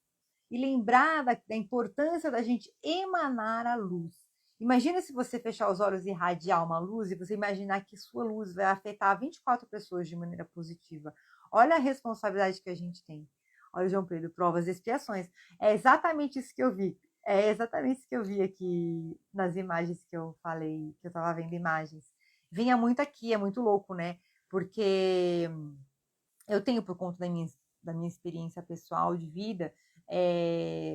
E lembrar da importância da gente emanar a luz. Imagina se você fechar os olhos e irradiar uma luz e você imaginar que sua luz vai afetar 24 pessoas de maneira positiva. Olha a responsabilidade que a gente tem. Olha, João Pedro, provas e expiações. É exatamente isso que eu vi. É exatamente isso que eu vi aqui nas imagens que eu falei, que eu estava vendo imagens. Vinha muito aqui, é muito louco, né? Porque eu tenho, por conta da minha experiência pessoal de vida,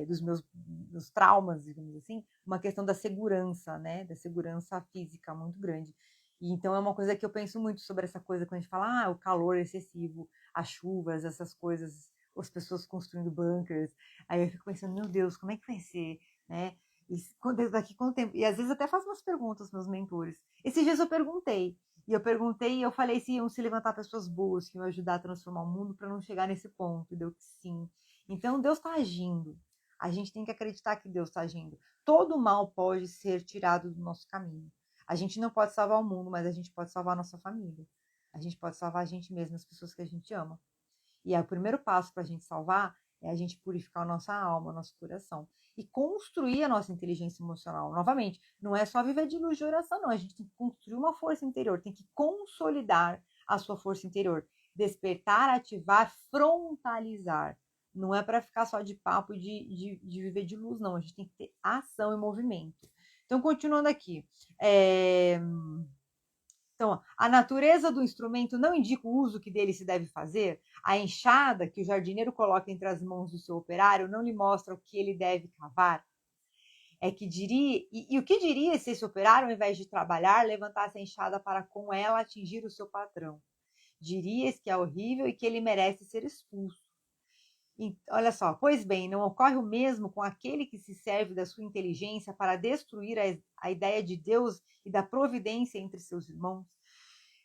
dos meus traumas, digamos assim, uma questão da segurança, né? Da segurança física muito grande. E então é uma coisa que eu penso muito sobre essa coisa quando a gente fala, o calor excessivo, as chuvas, essas coisas, as pessoas construindo bunkers. Aí eu fico pensando, meu Deus, como é que vai ser, né? E daqui quanto tempo? E às vezes até faço umas perguntas aos meus mentores. Esses dias eu perguntei, e eu falei se iam se levantar pessoas boas que iam ajudar a transformar o mundo para não chegar nesse ponto. E deu que sim. Então, Deus está agindo. A gente tem que acreditar que Deus está agindo. Todo mal pode ser tirado do nosso caminho. A gente não pode salvar o mundo, mas a gente pode salvar a nossa família. A gente pode salvar a gente mesmo, as pessoas que a gente ama. E aí, o primeiro passo para a gente salvar é a gente purificar a nossa alma, o nosso coração. E construir a nossa inteligência emocional. Novamente, não é só viver de luz de oração, não. A gente tem que construir uma força interior, tem que consolidar a sua força interior. Despertar, ativar, frontalizar. Não é para ficar só de papo de viver de luz, não. A gente tem que ter ação e movimento. Então, continuando aqui. Então, a natureza do instrumento não indica o uso que dele se deve fazer. A enxada que o jardineiro coloca entre as mãos do seu operário não lhe mostra o que ele deve cavar. E o que diria se esse operário, ao invés de trabalhar, levantasse a enxada para com ela atingir o seu patrão? Dirias que é horrível e que ele merece ser expulso. Olha só, pois bem, não ocorre o mesmo com aquele que se serve da sua inteligência para destruir a ideia de Deus e da providência entre seus irmãos?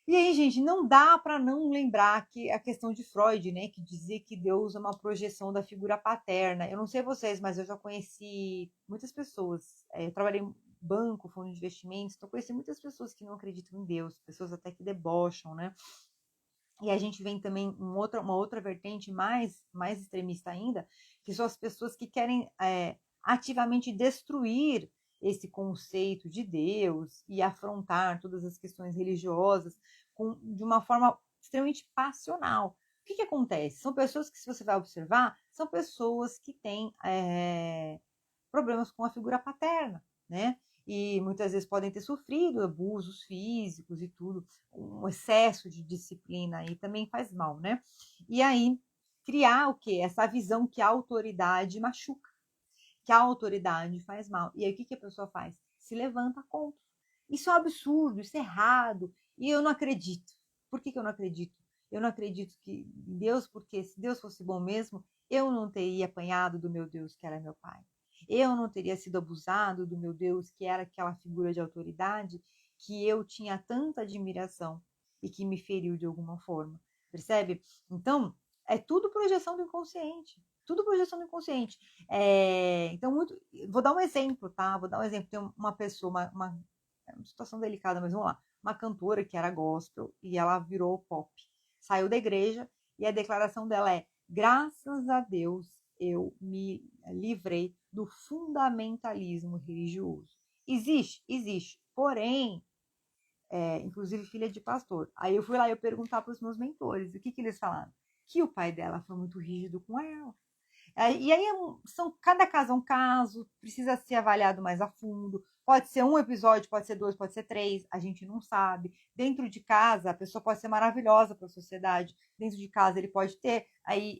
E aí, gente, não dá para não lembrar que a questão de Freud, né, que dizia que Deus é uma projeção da figura paterna. Eu não sei vocês, mas eu já conheci muitas pessoas. Eu trabalhei em banco, fundo de investimentos, então conheci muitas pessoas que não acreditam em Deus, pessoas até que debocham, né? E a gente vem também uma outra vertente mais extremista ainda, que são as pessoas que querem ativamente destruir esse conceito de Deus e afrontar todas as questões religiosas de uma forma extremamente passional. O que acontece? São pessoas que, se você vai observar, são pessoas que têm problemas com a figura paterna, né? E muitas vezes podem ter sofrido abusos físicos e tudo, um excesso de disciplina aí também faz mal, né? E aí criar o quê? Essa visão que a autoridade machuca, que a autoridade faz mal. E aí o que a pessoa faz? Se levanta contra. Isso é um absurdo, isso é errado, e eu não acredito. Por que eu não acredito? Eu não acredito que Deus, porque se Deus fosse bom mesmo, eu não teria apanhado do meu Deus, que era meu pai. Eu não teria sido abusado do meu Deus, que era aquela figura de autoridade que eu tinha tanta admiração e que me feriu de alguma forma. Percebe? Então, é tudo projeção do inconsciente. Tudo projeção do inconsciente. Então, vou dar um exemplo, tá? Vou dar um exemplo. Tem uma pessoa, é uma situação delicada, mas vamos lá. Uma cantora que era gospel e ela virou pop. Saiu da igreja e a declaração dela é: graças a Deus eu me livrei do fundamentalismo religioso. Existe, existe. Porém, inclusive filha de pastor. Aí eu fui lá e eu perguntar para os meus mentores o que eles falaram. Que o pai dela foi muito rígido com ela. E aí cada caso é um caso, precisa ser avaliado mais a fundo. Pode ser um episódio, pode ser dois, pode ser três, a gente não sabe. Dentro de casa, a pessoa pode ser maravilhosa para a sociedade. Dentro de casa, ele pode ter aí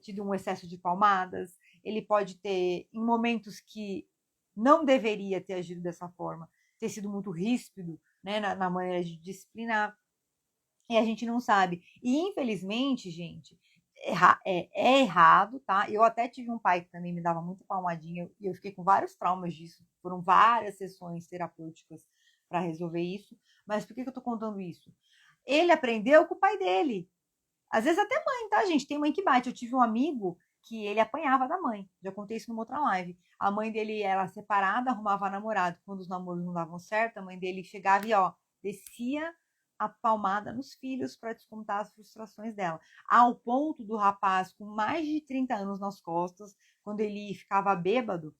tido um excesso de palmadas, ele pode ter, em momentos que não deveria ter agido dessa forma, ter sido muito ríspido, né, na maneira de disciplinar. E a gente não sabe. E, infelizmente, gente, é errado, tá? Eu até tive um pai que também me dava muita palmadinha e eu fiquei com vários traumas disso. Foram várias sessões terapêuticas para resolver isso. Mas por que eu tô contando isso? Ele aprendeu com o pai dele. Às vezes até mãe, tá, gente? Tem mãe que bate. Eu tive um amigo que ele apanhava da mãe. Já contei isso numa outra live. A mãe dele era separada, arrumava namorado. Quando os namoros não davam certo, a mãe dele chegava e, ó, descia a palmada nos filhos para descontar as frustrações dela. Ao ponto do rapaz, com mais de 30 anos nas costas, quando ele ficava bêbado,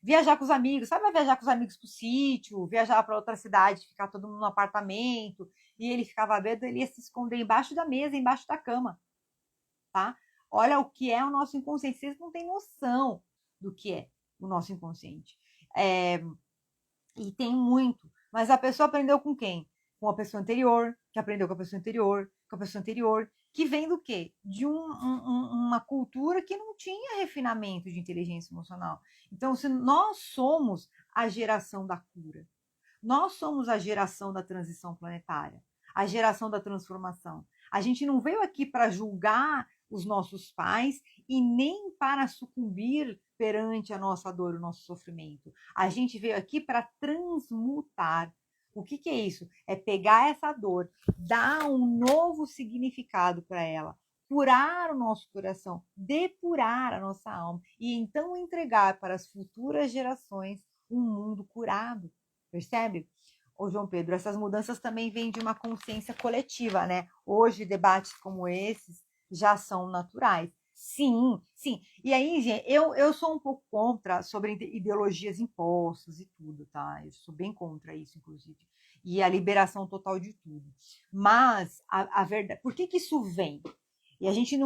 viajar com os amigos, sabe? Viajar com os amigos pro sítio, viajar para outra cidade, ficar todo mundo no apartamento, e ele ficava bêbado, ele ia se esconder embaixo da mesa, embaixo da cama, tá? Olha o que é o nosso inconsciente. Vocês não têm noção do que é o nosso inconsciente. E tem muito. Mas a pessoa aprendeu com quem? Com a pessoa anterior, que aprendeu com a pessoa anterior, com a pessoa anterior, que vem do quê? De uma cultura que não tinha refinamento de inteligência emocional. Então, se nós somos a geração da cura, nós somos a geração da transição planetária, a geração da transformação. A gente não veio aqui para julgar os nossos pais e nem para sucumbir perante a nossa dor, o nosso sofrimento. A gente veio aqui para transmutar. O que é isso? É pegar essa dor, dar um novo significado para ela, curar o nosso coração, depurar a nossa alma e então entregar para as futuras gerações um mundo curado. Percebe? Ô, João Pedro, essas mudanças também vêm de uma consciência coletiva, né? Hoje, debates como esses já são naturais. Sim, sim. E aí, gente, eu sou um pouco contra sobre ideologias impostas e tudo, tá? Eu sou bem contra isso, inclusive. E a liberação total de tudo. Mas a verdade, por que isso vem? E a gente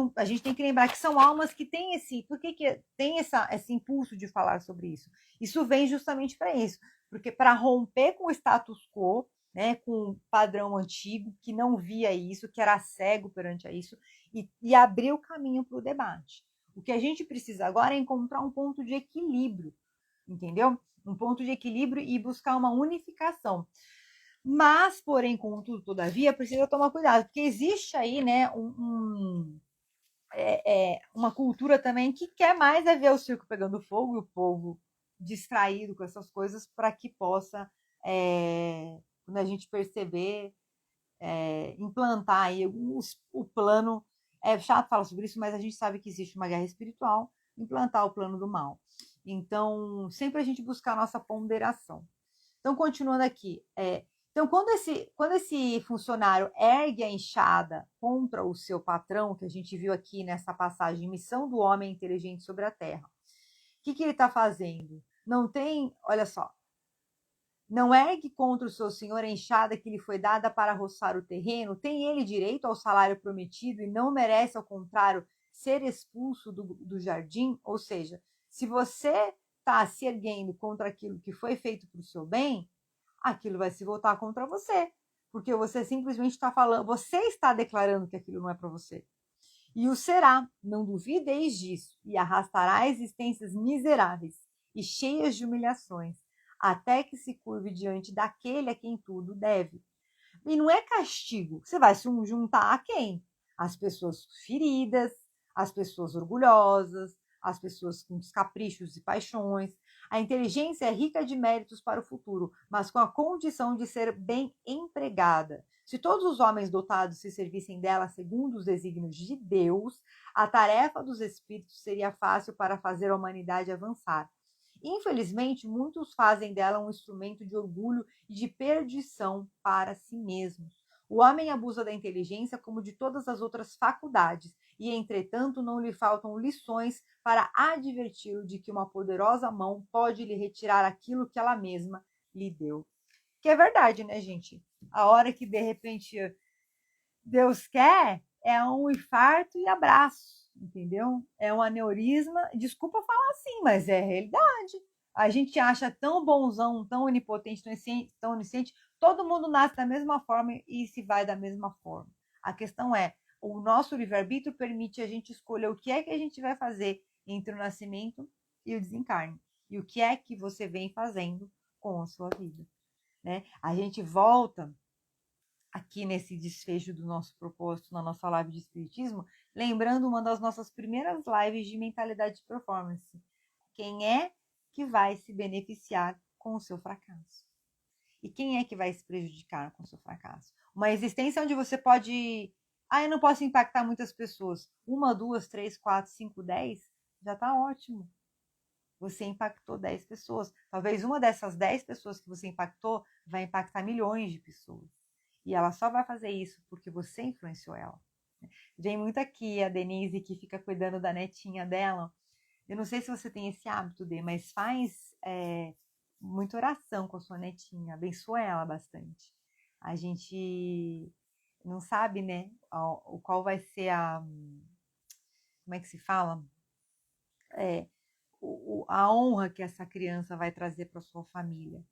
tem que lembrar que são almas que têm por que tem esse impulso de falar sobre isso? Isso vem justamente para isso, porque para romper com o status quo, né, com o padrão antigo, que não via isso, que era cego perante isso, e abrir o caminho para o debate. O que a gente precisa agora é encontrar um ponto de equilíbrio, entendeu? Um ponto de equilíbrio e buscar uma unificação. Mas, porém, contudo, todavia, precisa tomar cuidado, porque existe aí, né, uma cultura também que quer mais ver o circo pegando fogo e o povo distraído com essas coisas para que possa, quando a gente perceber, implantar aí o plano. É chato falar sobre isso, mas a gente sabe que existe uma guerra espiritual, implantar o plano do mal. Então, sempre a gente buscar a nossa ponderação. Então, continuando aqui, então, quando esse funcionário ergue a enxada contra o seu patrão, que a gente viu aqui nessa passagem, missão do homem inteligente sobre a terra, o que ele está fazendo? Não tem, olha só, não ergue contra o seu senhor a enxada que lhe foi dada para roçar o terreno? Tem ele direito ao salário prometido e não merece, ao contrário, ser expulso do jardim? Ou seja, se você está se erguendo contra aquilo que foi feito para o seu bem, aquilo vai se voltar contra você, porque você simplesmente está falando, você está declarando que aquilo não é para você. E o será, não duvideis disso, e arrastará existências miseráveis e cheias de humilhações, até que se curve diante daquele a quem tudo deve. E não é castigo, você vai se juntar a quem? As pessoas feridas, as pessoas orgulhosas, as pessoas com caprichos e paixões. A inteligência é rica de méritos para o futuro, mas com a condição de ser bem empregada. Se todos os homens dotados se servissem dela segundo os desígnios de Deus, a tarefa dos espíritos seria fácil para fazer a humanidade avançar. Infelizmente, muitos fazem dela um instrumento de orgulho e de perdição para si mesmos. O homem abusa da inteligência como de todas as outras faculdades, e, entretanto, não lhe faltam lições para adverti-lo de que uma poderosa mão pode lhe retirar aquilo que ela mesma lhe deu. Que é verdade, né, gente? A hora que, de repente, Deus quer, é um infarto e abraço, entendeu? É um aneurisma. Desculpa falar assim, mas é a realidade. A gente acha tão bonzão, tão onipotente, tão onisciente, todo mundo nasce da mesma forma e se vai da mesma forma. A questão é, o nosso livre-arbítrio permite a gente escolher o que é que a gente vai fazer entre o nascimento e o desencarne. E o que é que você vem fazendo com a sua vida, né? A gente volta aqui nesse desfecho do nosso propósito, na nossa live de espiritismo, lembrando uma das nossas primeiras lives de mentalidade de performance. Quem é que vai se beneficiar com o seu fracasso? E quem é que vai se prejudicar com o seu fracasso? Uma existência onde você pode... eu não posso impactar muitas pessoas. 1, 2, 3, 4, 5, 10, já está ótimo. Você impactou 10 pessoas. Talvez uma dessas 10 pessoas que você impactou vai impactar milhões de pessoas. E ela só vai fazer isso porque você influenciou ela. Vem muito aqui a Denise, que fica cuidando da netinha dela. Eu não sei se você tem esse hábito, Dê, mas faz muita oração com a sua netinha. Abençoa ela bastante. A gente não sabe, né, qual vai ser a... Como é que se fala? A honra que essa criança vai trazer para sua família.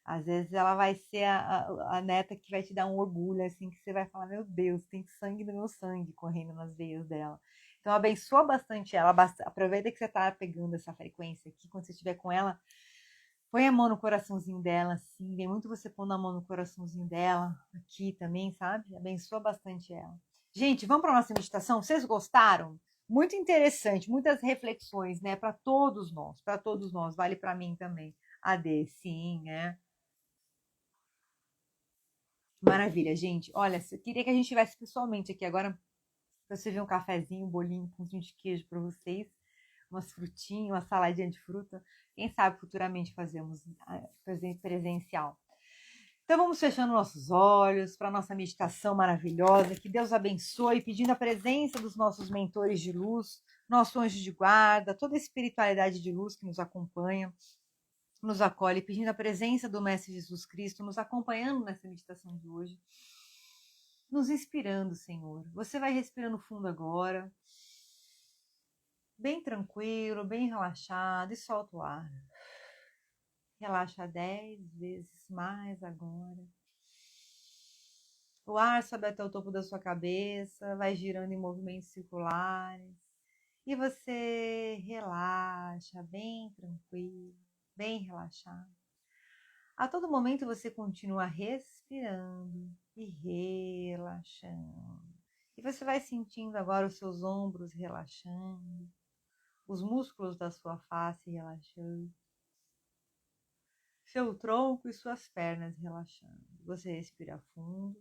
Às vezes ela vai ser a neta que vai te dar um orgulho, assim, que você vai falar, meu Deus, tem sangue do meu sangue correndo nas veias dela. Então abençoa bastante ela, aproveita que você tá pegando essa frequência aqui, quando você estiver com ela, põe a mão no coraçãozinho dela, assim, vem muito você pondo a mão no coraçãozinho dela, aqui também, sabe? Abençoa bastante ela. Gente, vamos para nossa meditação? Vocês gostaram? Muito interessante, muitas reflexões, né, para todos nós, vale para mim também. AD, sim, né? Maravilha, gente. Olha, eu queria que a gente estivesse pessoalmente aqui agora para você ver um cafezinho, um bolinho, um pãozinho de queijo para vocês, umas frutinhas, uma saladinha de fruta. Quem sabe futuramente fazemos presencial. Então vamos fechando nossos olhos para a nossa meditação maravilhosa. Que Deus abençoe, pedindo a presença dos nossos mentores de luz, nosso anjo de guarda, toda a espiritualidade de luz que nos acompanha, nos acolhe, pedindo a presença do Mestre Jesus Cristo, nos acompanhando nessa meditação de hoje, nos inspirando, Senhor. Você vai respirando fundo agora, bem tranquilo, bem relaxado, e solta o ar. Relaxa 10 vezes mais agora. O ar sobe até o topo da sua cabeça, vai girando em movimentos circulares, e você relaxa, bem tranquilo, bem relaxado. A todo momento você continua respirando e relaxando. E você vai sentindo agora os seus ombros relaxando, os músculos da sua face relaxando, seu tronco e suas pernas relaxando. Você respira fundo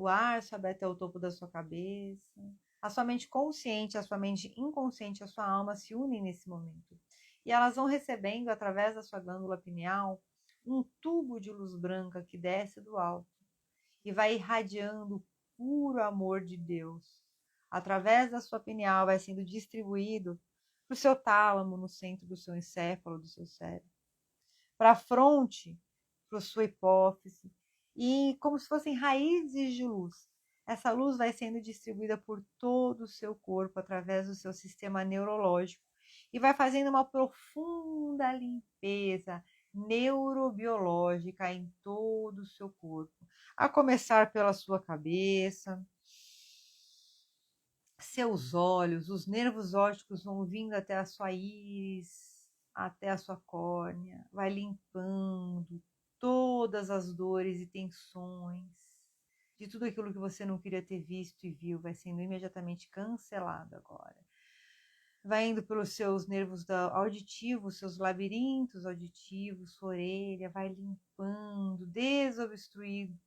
O ar sobe até o topo da sua cabeça. A sua mente consciente, a sua mente inconsciente, a sua alma se unem nesse momento. E elas vão recebendo, através da sua glândula pineal, um tubo de luz branca que desce do alto e vai irradiando o puro amor de Deus. Através da sua pineal vai sendo distribuído para o seu tálamo, no centro do seu encéfalo, do seu cérebro, para a fronte, para a sua hipófise, e como se fossem raízes de luz. Essa luz vai sendo distribuída por todo o seu corpo, através do seu sistema neurológico, e vai fazendo uma profunda limpeza neurobiológica em todo o seu corpo, a começar pela sua cabeça, seus olhos, os nervos ópticos vão vindo até a sua íris, até a sua córnea, vai limpando todas as dores e tensões de tudo aquilo que você não queria ter visto e viu, vai sendo imediatamente cancelado agora. Vai indo pelos seus nervos auditivos, seus labirintos auditivos, sua orelha, vai limpando, desobstruindo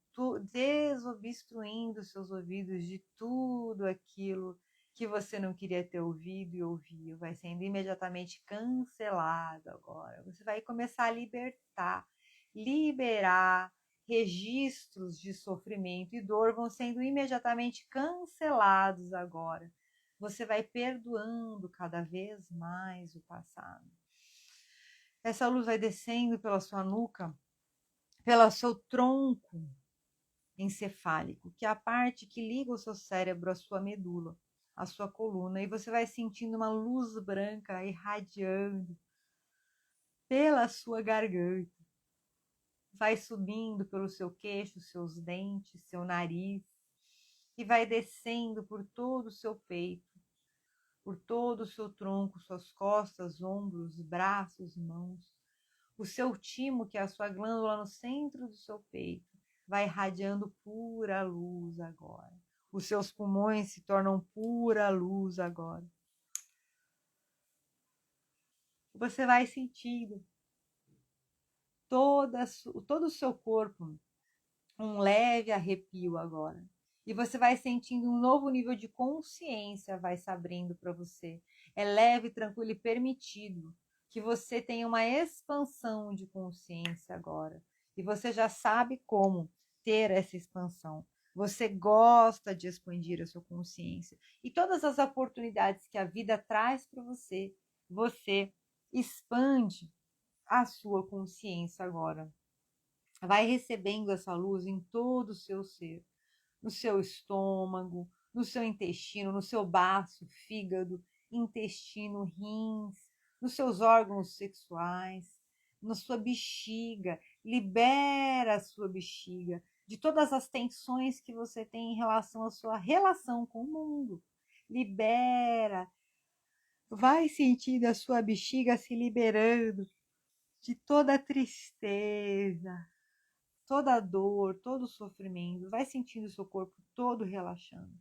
seus ouvidos de tudo aquilo que você não queria ter ouvido e ouviu, vai sendo imediatamente cancelado agora. Você vai começar a liberar registros de sofrimento e dor, vão sendo imediatamente cancelados agora. Você vai perdoando cada vez mais o passado. Essa luz vai descendo pela sua nuca, pelo seu tronco encefálico, que é a parte que liga o seu cérebro à sua medula, à sua coluna, e você vai sentindo uma luz branca irradiando pela sua garganta, vai subindo pelo seu queixo, seus dentes, seu nariz, e vai descendo por todo o seu peito, por todo o seu tronco, suas costas, ombros, braços, mãos. O seu timo, que é a sua glândula no centro do seu peito, vai irradiando pura luz agora. Os seus pulmões se tornam pura luz agora. Você vai sentindo todo o seu corpo um leve arrepio agora. E você vai sentindo um novo nível de consciência vai se abrindo para você. É leve, tranquilo e permitido que você tenha uma expansão de consciência agora. E você já sabe como ter essa expansão. Você gosta de expandir a sua consciência. E todas as oportunidades que a vida traz para você, você expande a sua consciência agora. Vai recebendo essa luz em todo o seu ser, no seu estômago, no seu intestino, no seu baço, fígado, intestino, rins, nos seus órgãos sexuais, na sua bexiga. Libera a sua bexiga de todas as tensões que você tem em relação à sua relação com o mundo. Libera. Vai sentindo a sua bexiga se liberando de toda a tristeza, toda a dor, todo o sofrimento, vai sentindo o seu corpo todo relaxando.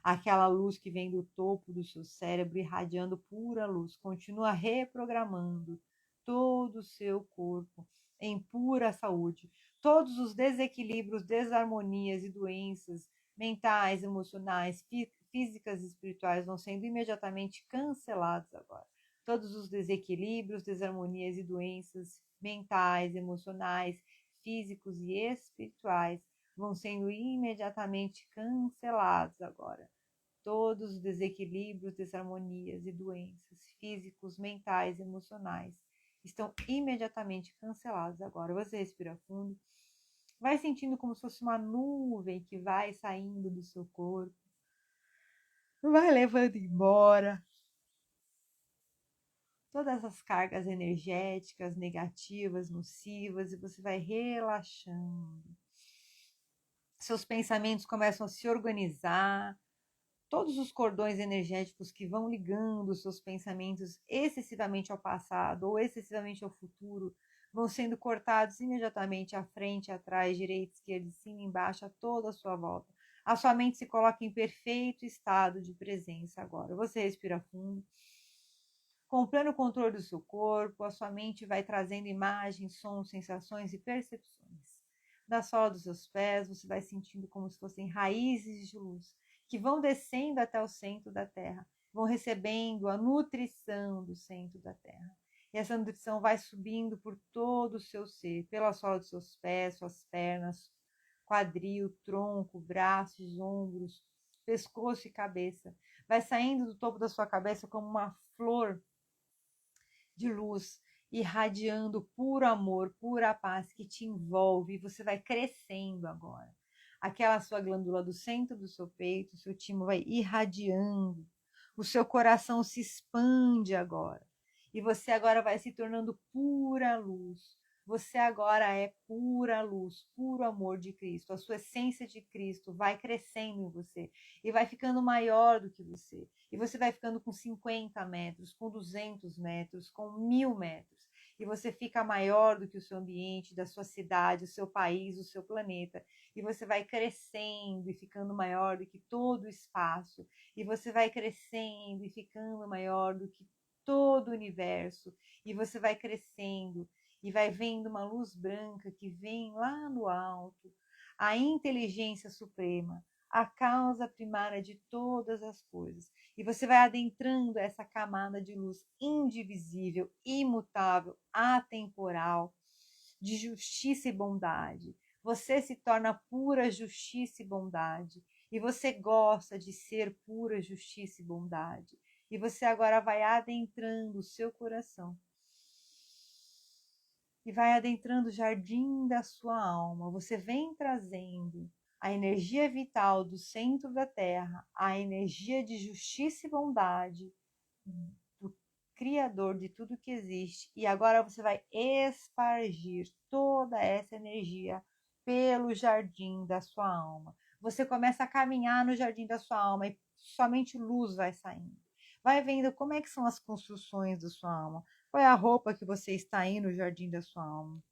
Aquela luz que vem do topo do seu cérebro irradiando pura luz, continua reprogramando todo o seu corpo em pura saúde. Todos os desequilíbrios, desarmonias e doenças mentais, emocionais, físicas e espirituais vão sendo imediatamente cancelados agora. Todos os desequilíbrios, desarmonias e doenças mentais, emocionais, físicos e espirituais vão sendo imediatamente cancelados agora. Todos os desequilíbrios, desarmonias e doenças físicos, mentais, emocionais estão imediatamente cancelados agora. Você respira fundo, vai sentindo como se fosse uma nuvem que vai saindo do seu corpo, vai levando embora todas as cargas energéticas negativas, nocivas, e você vai relaxando. Seus pensamentos começam a se organizar, todos os cordões energéticos que vão ligando os seus pensamentos excessivamente ao passado ou excessivamente ao futuro vão sendo cortados imediatamente à frente, atrás, direita, esquerda, de cima, embaixo, a toda a sua volta. A sua mente se coloca em perfeito estado de presença agora. Você respira fundo. Com o pleno controle do seu corpo, a sua mente vai trazendo imagens, sons, sensações e percepções da sola dos seus pés, você vai sentindo como se fossem raízes de luz que vão descendo até o centro da Terra, vão recebendo a nutrição do centro da Terra. E essa nutrição vai subindo por todo o seu ser, pela sola dos seus pés, suas pernas, quadril, tronco, braços, ombros, pescoço e cabeça. Vai saindo do topo da sua cabeça como uma flor de luz, irradiando puro amor, pura paz que te envolve, e você vai crescendo agora. Aquela sua glândula do centro do seu peito, o seu timo vai irradiando, o seu coração se expande agora, e você agora vai se tornando pura luz. Você agora é pura luz, puro amor de Cristo. A sua essência de Cristo vai crescendo em você e vai ficando maior do que você. E você vai ficando com 50 metros, com 200 metros, com 1000 metros. E você fica maior do que o seu ambiente, da sua cidade, o seu país, o seu planeta. E você vai crescendo e ficando maior do que todo o espaço. E você vai crescendo e ficando maior do que todo o universo. E você vai crescendo e vai vendo uma luz branca que vem lá no alto, a inteligência suprema, a causa primária de todas as coisas. E você vai adentrando essa camada de luz indivisível, imutável, atemporal, de justiça e bondade. Você se torna pura justiça e bondade. E você gosta de ser pura justiça e bondade. E você agora vai adentrando o seu coração. E vai adentrando o jardim da sua alma. Você vem trazendo a energia vital do centro da Terra, a energia de justiça e bondade do Criador de tudo que existe. E agora você vai espargir toda essa energia pelo jardim da sua alma. Você começa a caminhar no jardim da sua alma e somente luz vai saindo. Vai vendo como é que são as construções da sua alma. Qual é a roupa que você está aí no jardim da sua alma?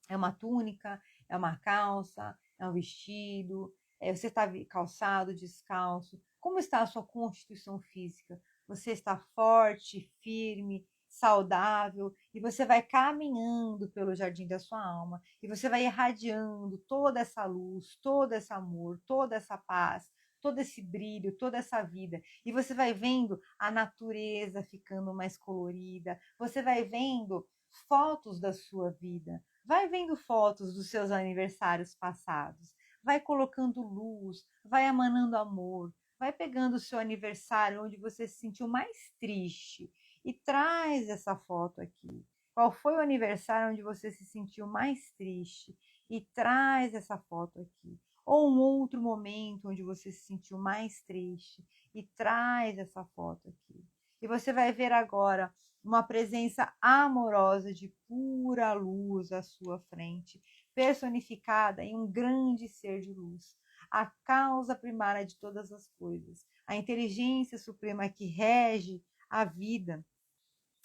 É uma túnica? É uma calça? É um vestido? Você está calçado, descalço? Como está a sua constituição física? Você está forte, firme, saudável? E você vai caminhando pelo jardim da sua alma. E você vai irradiando toda essa luz, todo esse amor, toda essa paz, todo esse brilho, toda essa vida. E você vai vendo a natureza ficando mais colorida. Você vai vendo fotos da sua vida. Vai vendo fotos dos seus aniversários passados. Vai colocando luz, vai emanando amor. Vai pegando o seu aniversário onde você se sentiu mais triste e traz essa foto aqui. Qual foi o aniversário onde você se sentiu mais triste? E traz essa foto aqui. Ou um outro momento onde você se sentiu mais triste e traz essa foto aqui. E você vai ver agora uma presença amorosa de pura luz à sua frente, personificada em um grande ser de luz, a causa primária de todas as coisas, a inteligência suprema que rege a vida,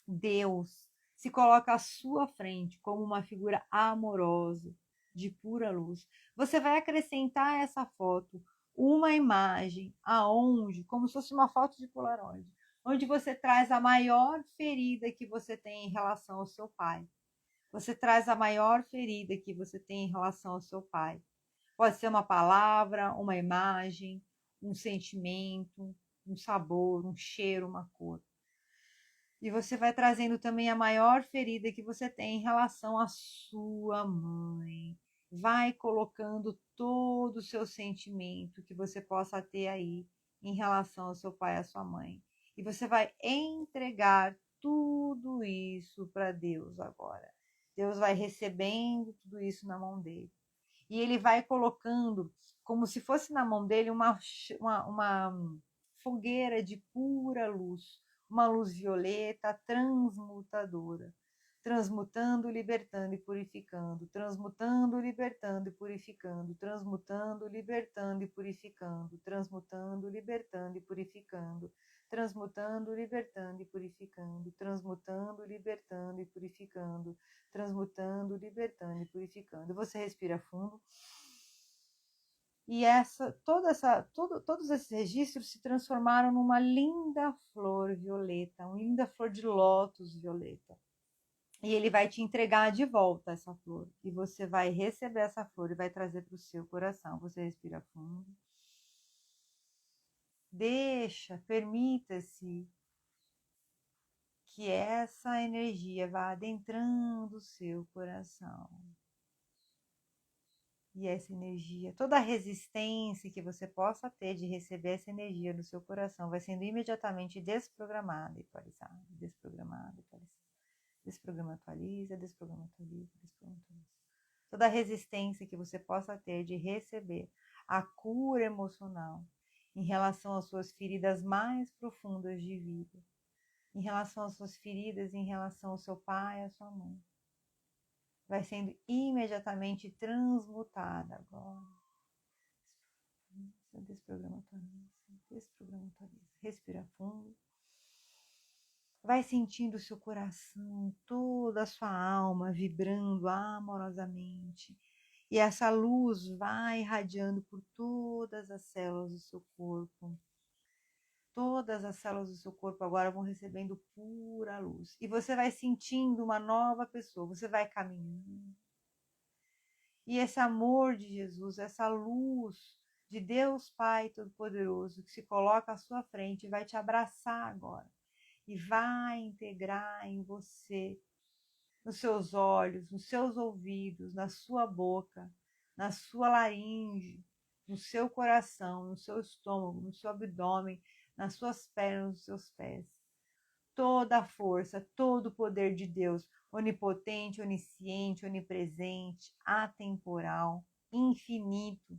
Deus, se coloca à sua frente como uma figura amorosa, de pura luz. Você vai acrescentar a essa foto uma imagem aonde, como se fosse uma foto de Polaroid, onde você traz a maior ferida que você tem em relação ao seu pai. Você traz a maior ferida que você tem em relação ao seu pai. Pode ser uma palavra, uma imagem, um sentimento, um sabor, um cheiro, uma cor. E você vai trazendo também a maior ferida que você tem em relação à sua mãe. Vai colocando todo o seu sentimento que você possa ter aí em relação ao seu pai e à sua mãe. E você vai entregar tudo isso para Deus agora. Deus vai recebendo tudo isso na mão dele. E ele vai colocando, como se fosse na mão dele, uma fogueira de pura luz, uma luz violeta transmutadora, transmutando, libertando e purificando, transmutando, libertando e purificando, transmutando, libertando e purificando, transmutando, libertando e purificando, transmutando, libertando e purificando, transmutando, libertando e purificando, transmutando, libertando e purificando. Você respira fundo. E todos esses registros se transformaram numa linda flor violeta, uma linda flor de lótus violeta. E ele vai te entregar de volta essa flor. E você vai receber essa flor e vai trazer para o seu coração. Você respira fundo. Deixa, permita-se que essa energia vá adentrando o seu coração. E essa energia, toda a resistência que você possa ter de receber essa energia no seu coração vai sendo imediatamente desprogramada e atualizada, desprogramada, atualizada. Desprograma, atualiza, desprograma, atualiza, desprograma, atualiza. Toda a resistência que você possa ter de receber a cura emocional em relação às suas feridas mais profundas de vida, em relação às suas feridas, em relação ao seu pai e à sua mãe, vai sendo imediatamente transmutada agora. Desprograma, atualiza, desprograma, atualiza. Respira fundo. Vai sentindo o seu coração, toda a sua alma vibrando amorosamente. E essa luz vai irradiando por todas as células do seu corpo. Todas as células do seu corpo agora vão recebendo pura luz. E você vai sentindo uma nova pessoa. Você vai caminhando. E esse amor de Jesus, essa luz de Deus Pai Todo-Poderoso que se coloca à sua frente vai te abraçar agora. E vai integrar em você, nos seus olhos, nos seus ouvidos, na sua boca, na sua laringe, no seu coração, no seu estômago, no seu abdômen, nas suas pernas, nos seus pés. Toda a força, todo o poder de Deus, onipotente, onisciente, onipresente, atemporal, infinito.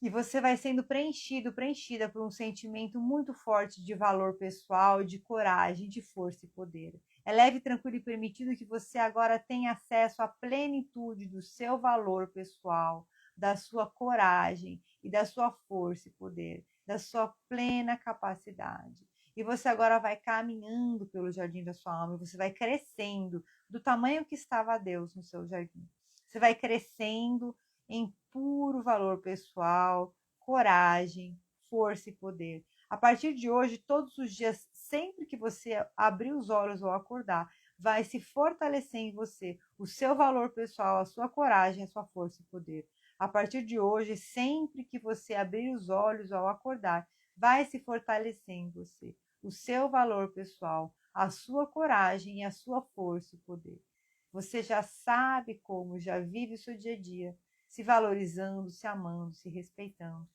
E você vai sendo preenchido, preenchida por um sentimento muito forte de valor pessoal, de coragem, de força e poder. É leve, tranquilo e permitido que você agora tenha acesso à plenitude do seu valor pessoal, da sua coragem e da sua força e poder, da sua plena capacidade. E você agora vai caminhando pelo jardim da sua alma, e você vai crescendo do tamanho que estava Deus no seu jardim. Você vai crescendo em puro valor pessoal, coragem, força e poder. A partir de hoje, todos os dias, sempre que você abrir os olhos ou acordar, vai se fortalecer em você o seu valor pessoal, a sua coragem, a sua força e poder. A partir de hoje, sempre que você abrir os olhos ao acordar, vai se fortalecer em você o seu valor pessoal, a sua coragem e a sua força e poder. Você já sabe como, já vive o seu dia a dia, se valorizando, se amando, se respeitando,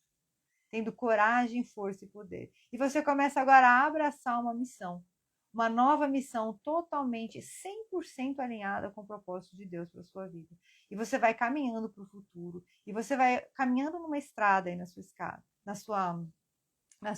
tendo coragem, força e poder. E você começa agora a abraçar uma nova missão totalmente, 100% alinhada com o propósito de Deus para a sua vida. E você vai caminhando para o futuro, e você vai caminhando numa estrada aí na sua escada,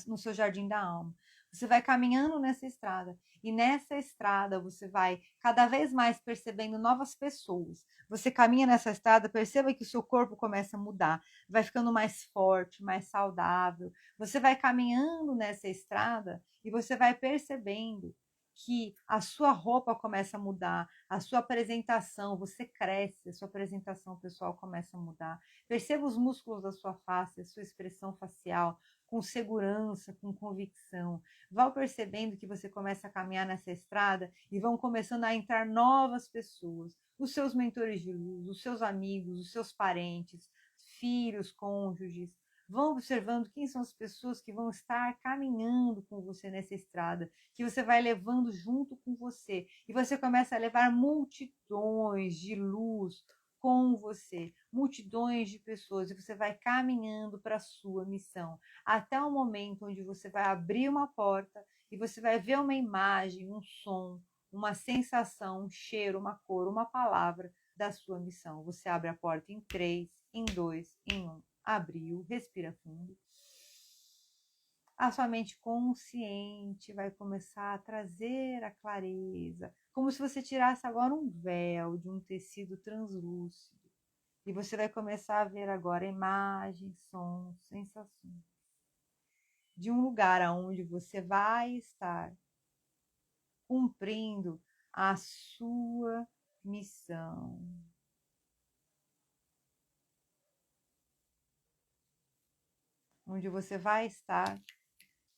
no seu jardim da alma. Você vai caminhando nessa estrada, e nessa estrada você vai cada vez mais percebendo novas pessoas. Você caminha nessa estrada, perceba que o seu corpo começa a mudar, vai ficando mais forte, mais saudável. Você vai caminhando nessa estrada e você vai percebendo que a sua roupa começa a mudar, a sua apresentação, você cresce, a sua apresentação pessoal começa a mudar. Perceba os músculos da sua face, a sua expressão facial, com segurança, com convicção. Vá percebendo que você começa a caminhar nessa estrada e vão começando a entrar novas pessoas, os seus mentores de luz, os seus amigos, os seus parentes, filhos, cônjuges. Vão observando quem são as pessoas que vão estar caminhando com você nessa estrada, que você vai levando junto com você. E você começa a levar multidões de luz com você, multidões de pessoas, e você vai caminhando para a sua missão, até o momento onde você vai abrir uma porta e você vai ver uma imagem, um som, uma sensação, um cheiro, uma cor, uma palavra da sua missão. Você abre a porta em 3, em 2, em 1. Abriu, respira fundo. A sua mente consciente vai começar a trazer a clareza, como se você tirasse agora um véu de um tecido translúcido. E você vai começar a ver agora imagens, sons, sensações de um lugar aonde você vai estar cumprindo a sua missão. Onde você vai estar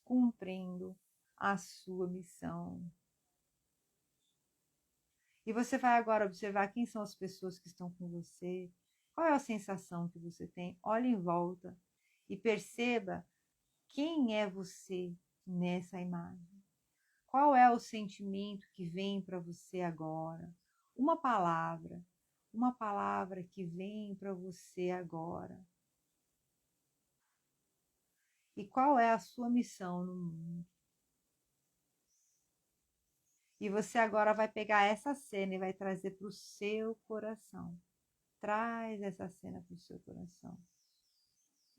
cumprindo a sua missão. E você vai agora observar quem são as pessoas que estão com você, qual é a sensação que você tem. Olhe em volta e perceba quem é você nessa imagem. Qual é o sentimento que vem para você agora? Uma palavra que vem para você agora. E qual é a sua missão no mundo? E você agora vai pegar essa cena e vai trazer para o seu coração. Traz essa cena para o seu coração.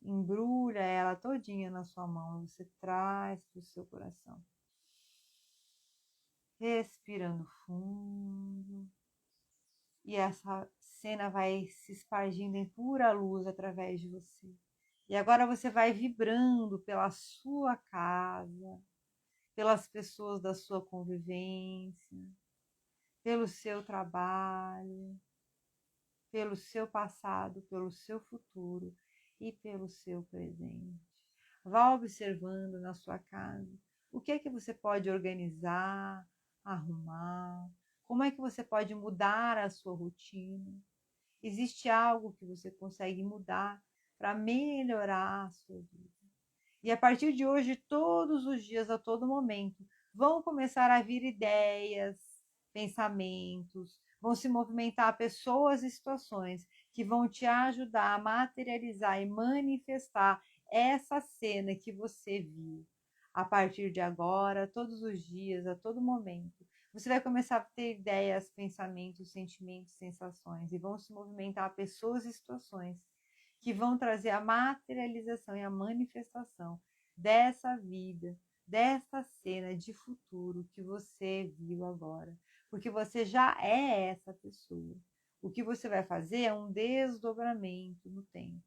Embrulha ela todinha na sua mão. Você traz para o seu coração. Respirando fundo. E essa cena vai se espargindo em pura luz através de você. E agora você vai vibrando pela sua casa, pelas pessoas da sua convivência, pelo seu trabalho, pelo seu passado, pelo seu futuro e pelo seu presente. Vá observando na sua casa o que é que você pode organizar, arrumar, como é que você pode mudar a sua rotina. Existe algo que você consegue mudar para melhorar a sua vida. E a partir de hoje, todos os dias, a todo momento, vão começar a vir ideias, pensamentos, vão se movimentar pessoas e situações que vão te ajudar a materializar e manifestar essa cena que você viu. A partir de agora, todos os dias, a todo momento, você vai começar a ter ideias, pensamentos, sentimentos, sensações e vão se movimentar pessoas e situações que vão trazer a materialização e a manifestação dessa vida, dessa cena de futuro que você viu agora. Porque você já é essa pessoa. O que você vai fazer é um desdobramento no tempo.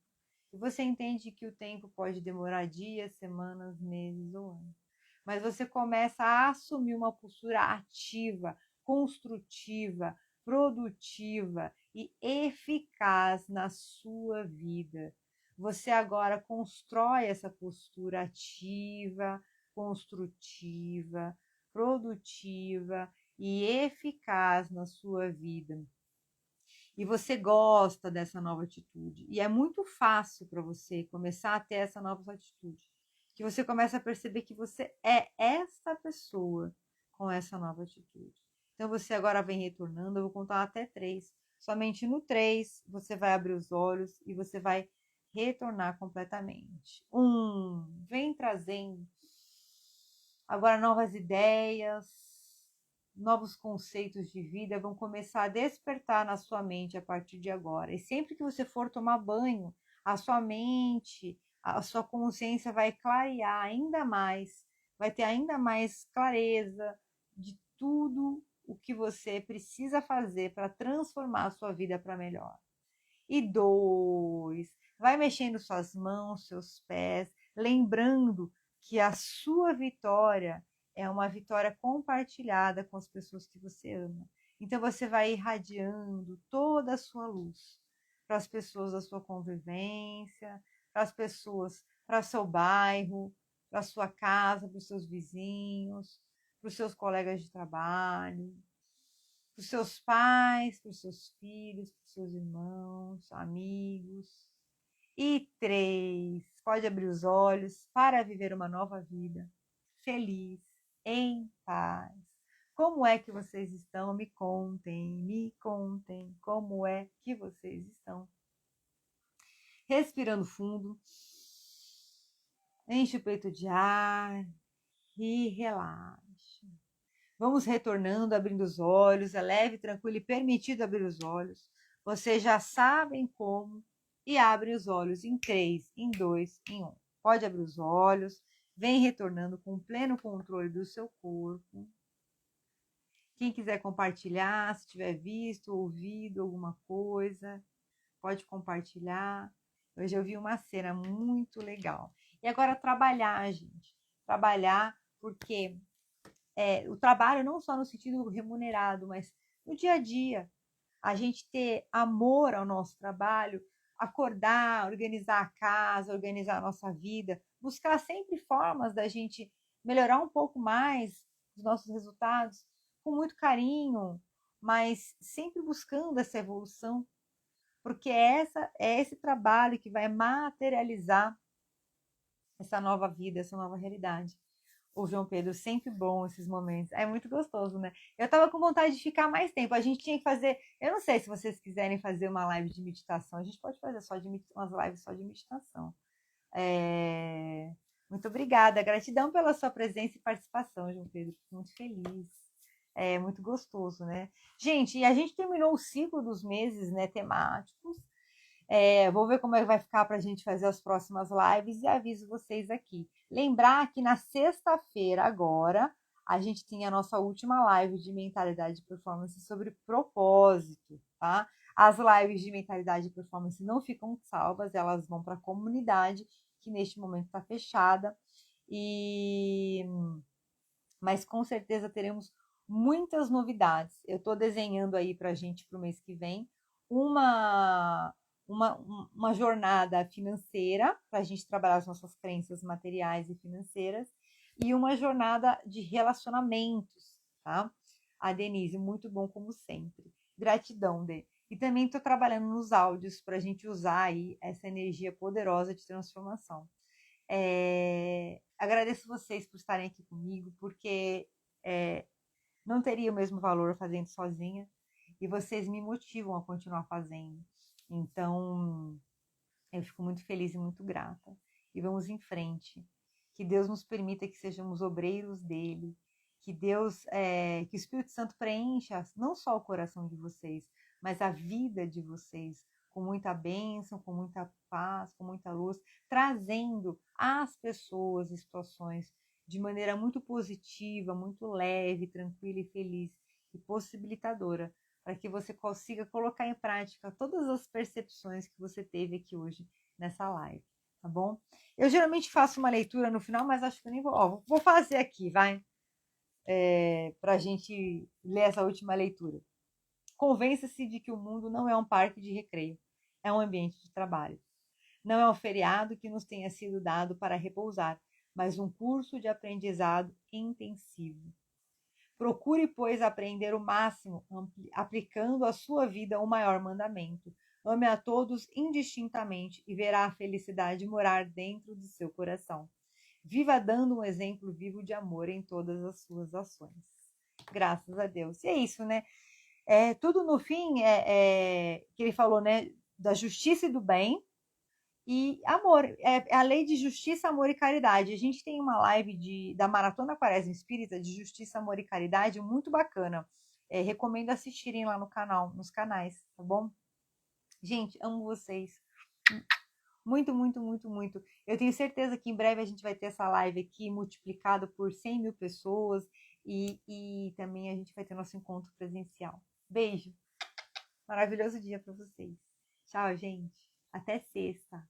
E você entende que o tempo pode demorar dias, semanas, meses ou anos. Mas você começa a assumir uma postura ativa, construtiva, produtiva e eficaz na sua vida. Você agora constrói essa postura ativa, construtiva, produtiva e eficaz na sua vida. E você gosta dessa nova atitude. E é muito fácil para você começar a ter essa nova atitude. Que você começa a perceber que você é essa pessoa com essa nova atitude. Então você agora vem retornando, eu vou contar até 3. Somente no 3 você vai abrir os olhos e você vai retornar completamente. 1, vem trazendo agora novas ideias, novos conceitos de vida vão começar a despertar na sua mente a partir de agora. E sempre que você for tomar banho, a sua mente, a sua consciência vai clarear ainda mais, vai ter ainda mais clareza de tudo o que você precisa fazer para transformar a sua vida para melhor. E 2, vai mexendo suas mãos, seus pés, lembrando que a sua vitória é uma vitória compartilhada com as pessoas que você ama. Então você vai irradiando toda a sua luz para as pessoas da sua convivência, para as pessoas, para o seu bairro, para a sua casa, para os seus vizinhos, para os seus colegas de trabalho, para os seus pais, para os seus filhos, para os seus irmãos, amigos. E 3, pode abrir os olhos para viver uma nova vida, feliz, em paz. Como é que vocês estão? Me contem como é que vocês estão. Respirando fundo, enche o peito de ar e relaxa. Vamos retornando, abrindo os olhos, é leve, tranquilo e permitido abrir os olhos. Vocês já sabem como e abrem os olhos em 3, em 2, em 1. Pode abrir os olhos, vem retornando com pleno controle do seu corpo. Quem quiser compartilhar, se tiver visto, ouvido alguma coisa, pode compartilhar. Hoje eu vi uma cena muito legal. E agora trabalhar, gente. Trabalhar porque o trabalho não só no sentido remunerado, mas no dia a dia. A gente ter amor ao nosso trabalho, acordar, organizar a casa, organizar a nossa vida, buscar sempre formas da gente melhorar um pouco mais os nossos resultados, com muito carinho, mas sempre buscando essa evolução, porque é esse trabalho que vai materializar essa nova vida, essa nova realidade. O João Pedro, sempre bom esses momentos. É muito gostoso, né? Eu tava com vontade de ficar mais tempo. A gente tinha que fazer. Eu não sei se vocês quiserem fazer uma live de meditação. A gente pode fazer umas lives só de meditação. É... Muito obrigada. Gratidão pela sua presença e participação, João Pedro. Fico muito feliz. É muito gostoso, né? Gente, e a gente terminou o ciclo dos meses, né, temáticos. Vou ver como é que vai ficar para a gente fazer as próximas lives e aviso vocês aqui. Lembrar que na sexta-feira, agora, a gente tem a nossa última live de mentalidade e performance sobre propósito, tá? As lives de mentalidade e performance não ficam salvas, elas vão para a comunidade, que neste momento está fechada. Mas com certeza teremos muitas novidades. Eu estou desenhando aí para a gente para o mês que vem uma, uma jornada financeira para a gente trabalhar as nossas crenças materiais e financeiras e uma jornada de relacionamentos, tá? A Denise, muito bom como sempre. Gratidão, Dê. E também estou trabalhando nos áudios para a gente usar aí essa energia poderosa de transformação. Agradeço vocês por estarem aqui comigo, porque não teria o mesmo valor fazendo sozinha, e vocês me motivam a continuar fazendo. Então, eu fico muito feliz e muito grata. E vamos em frente. Que Deus nos permita que sejamos obreiros dele, que que o Espírito Santo preencha não só o coração de vocês, mas a vida de vocês, com muita bênção, com muita paz, com muita luz, trazendo às pessoas e situações de maneira muito positiva, muito leve, tranquila e feliz e possibilitadora, para que você consiga colocar em prática todas as percepções que você teve aqui hoje nessa live, tá bom? Eu geralmente faço uma leitura no final, mas acho que eu nem vou. Ó, vou fazer aqui, vai? Para a gente ler essa última leitura. Convença-se de que o mundo não é um parque de recreio, é um ambiente de trabalho. Não é um feriado que nos tenha sido dado para repousar, mas um curso de aprendizado intensivo. Procure, pois, aprender o máximo, aplicando à sua vida o maior mandamento. Ame a todos indistintamente e verá a felicidade morar dentro de seu coração. Viva dando um exemplo vivo de amor em todas as suas ações. Graças a Deus. E é isso, né? Tudo no fim que ele falou, né? Da justiça e do bem, e amor, é a lei de justiça, amor e caridade. A gente tem uma live da Maratona Quaresma Espírita de Justiça, Amor e Caridade muito bacana. Recomendo assistirem lá no canal, nos canais, tá bom? Gente, amo vocês. Muito, muito, muito, muito. Eu tenho certeza que em breve a gente vai ter essa live aqui multiplicada por 100 mil pessoas e também a gente vai ter nosso encontro presencial. Beijo. Maravilhoso dia para vocês. Tchau, gente. Até sexta.